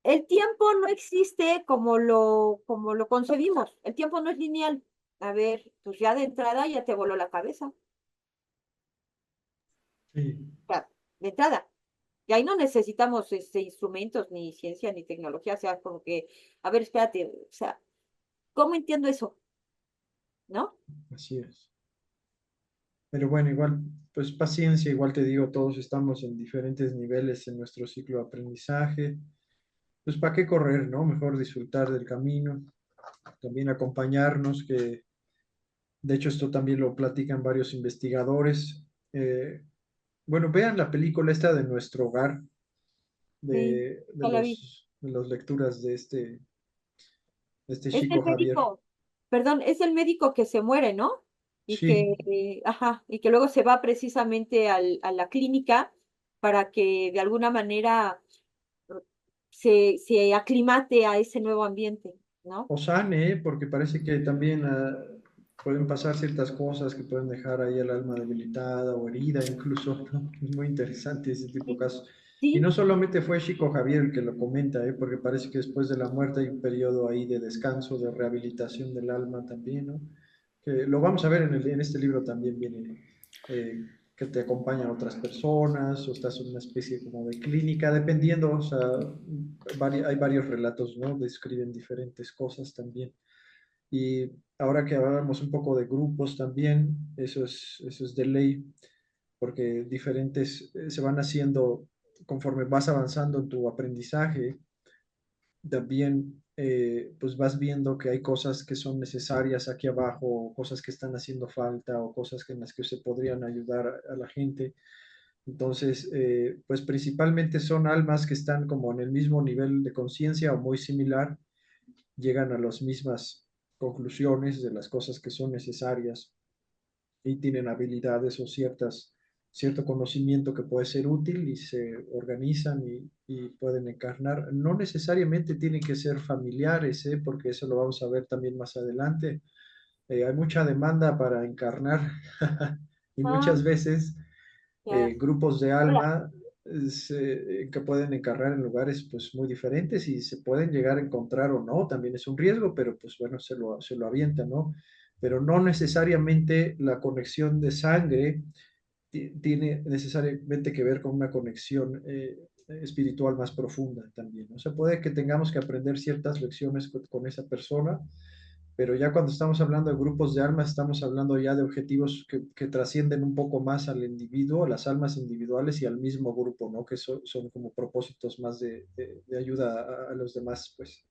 el tiempo no existe como lo concebimos. El tiempo no es lineal. A ver, pues ya de entrada ya te voló la cabeza. sí, O sea, de entrada. Y ahí no necesitamos instrumentos, ni ciencia, ni tecnología. O sea, como que, a ver, espérate, o sea, ¿cómo entiendo eso? ¿No? así es. Pero bueno, igual, pues paciencia, igual te digo, todos estamos en diferentes niveles en nuestro ciclo de aprendizaje. Pues ¿para qué correr, no? Mejor disfrutar del camino, también acompañarnos, que de hecho esto también lo platican varios investigadores. Bueno, vean la película esta de Nuestro Hogar, Sí, ya la vi. de las lecturas de este Es el chico Javier. médico, perdón, es el médico que se muere, ¿no? Y Sí, que, ajá, y que luego se va precisamente a la clínica para que de alguna manera se aclimate a ese nuevo ambiente, ¿no? o sane, ¿eh? Porque parece que también pueden pasar ciertas cosas que pueden dejar ahí el alma debilitada o herida incluso, ¿no? Es muy interesante ese tipo de Sí, casos. Y sí, no solamente fue Chico Javier el que lo comenta, ¿eh? Porque parece que después de la muerte hay un periodo ahí de descanso, de rehabilitación del alma también, ¿no? Que lo vamos a ver en este libro también viene, que te acompañan otras personas, o estás en una especie como de clínica, dependiendo, o sea, hay varios relatos, ¿no? Describen diferentes cosas también. Y ahora que hablamos un poco de grupos también, eso es de ley, porque diferentes se van haciendo conforme vas avanzando en tu aprendizaje, también pues vas viendo que hay cosas que son necesarias aquí abajo, o cosas que están haciendo falta, o cosas en las que se podrían ayudar a la gente. Entonces, pues principalmente son almas que están como en el mismo nivel de conciencia o muy similar, llegan a las mismas conclusiones de las cosas que son necesarias y tienen habilidades o cierto conocimiento que puede ser útil y se organizan y pueden encarnar. No necesariamente tienen que ser familiares, ¿eh? Porque eso lo vamos a ver también más adelante. Hay mucha demanda para encarnar y ah, muchas veces ya. grupos de Hola. alma que pueden encarnar en lugares pues muy diferentes y se pueden llegar a encontrar o no, también es un riesgo, pero pues bueno, se lo avientan, ¿no? Pero no necesariamente la conexión de sangre tiene necesariamente que ver con una conexión espiritual más profunda también. O sea, puede que tengamos que aprender ciertas lecciones con esa persona, pero ya cuando estamos hablando de grupos de almas, estamos hablando ya de objetivos que trascienden un poco más al individuo, a las almas individuales y al mismo grupo, ¿no? Que son como propósitos más de ayuda a los demás, pues.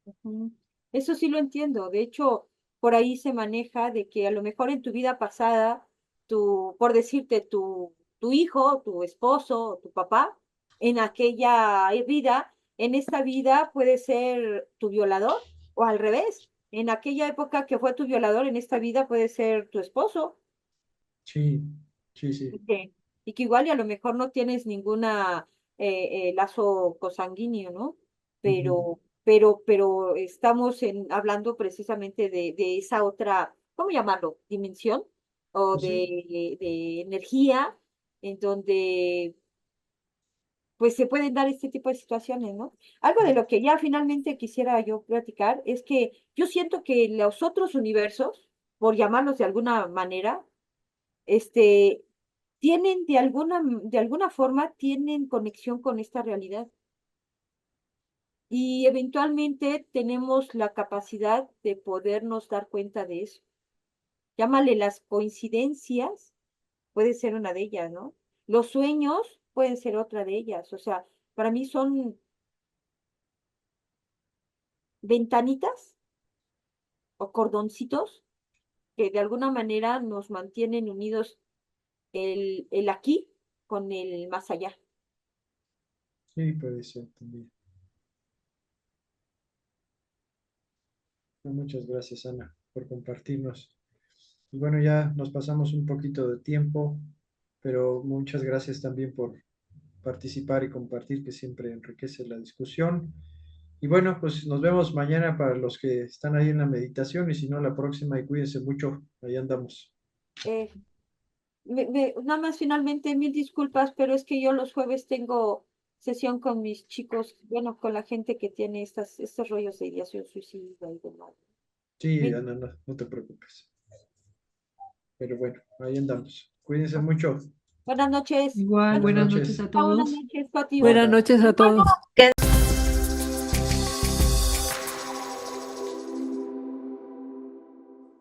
Ujú. Eso sí lo entiendo. De hecho, por ahí se maneja de que a lo mejor en tu vida pasada, por decirte, tu hijo, tu esposo, o tu papá, en aquella vida, en esta vida puede ser tu violador, o al revés. En aquella época que fue tu violador, en esta vida puede ser tu esposo. Sí, sí, sí. Y que igual y a lo mejor no tienes ninguna lazo consanguíneo, ¿no? Ujú. Pero estamos hablando precisamente de esa otra, ¿cómo llamarlo? Dimensión o Pues sí, de energía en donde pues se pueden dar este tipo de situaciones, ¿no? Algo de lo que ya finalmente quisiera yo platicar es que yo siento que los otros universos, por llamarlos de alguna manera, este, tienen de alguna forma, tienen conexión con esta realidad. Y eventualmente tenemos la capacidad de podernos dar cuenta de eso. Llámale las coincidencias, puede ser una de ellas, ¿no? Los sueños pueden ser otra de ellas. O sea, para mí son ventanitas o cordoncitos que de alguna manera nos mantienen unidos el aquí con el más allá. sí, puede ser también. Muchas gracias, Ana, por compartirnos. Y bueno, ya nos pasamos un poquito de tiempo, pero muchas gracias también por participar y compartir, que siempre enriquece la discusión. Y bueno, pues nos vemos mañana para los que están ahí en la meditación y si no, la próxima y cuídense mucho. Ahí andamos. Eh, nada más finalmente, mil disculpas, pero es que yo los jueves tengo sesión con mis chicos, bueno, con la gente que tiene estos rollos de ideación suicida y demás. Sí, Mil- Ana, no te preocupes. Pero bueno, ahí andamos. Cuídense mucho. Buenas noches. Igual, Buenas buenas noches noches. a Buenas todos. noches, Pati. Bye Buenas bye. noches a todos.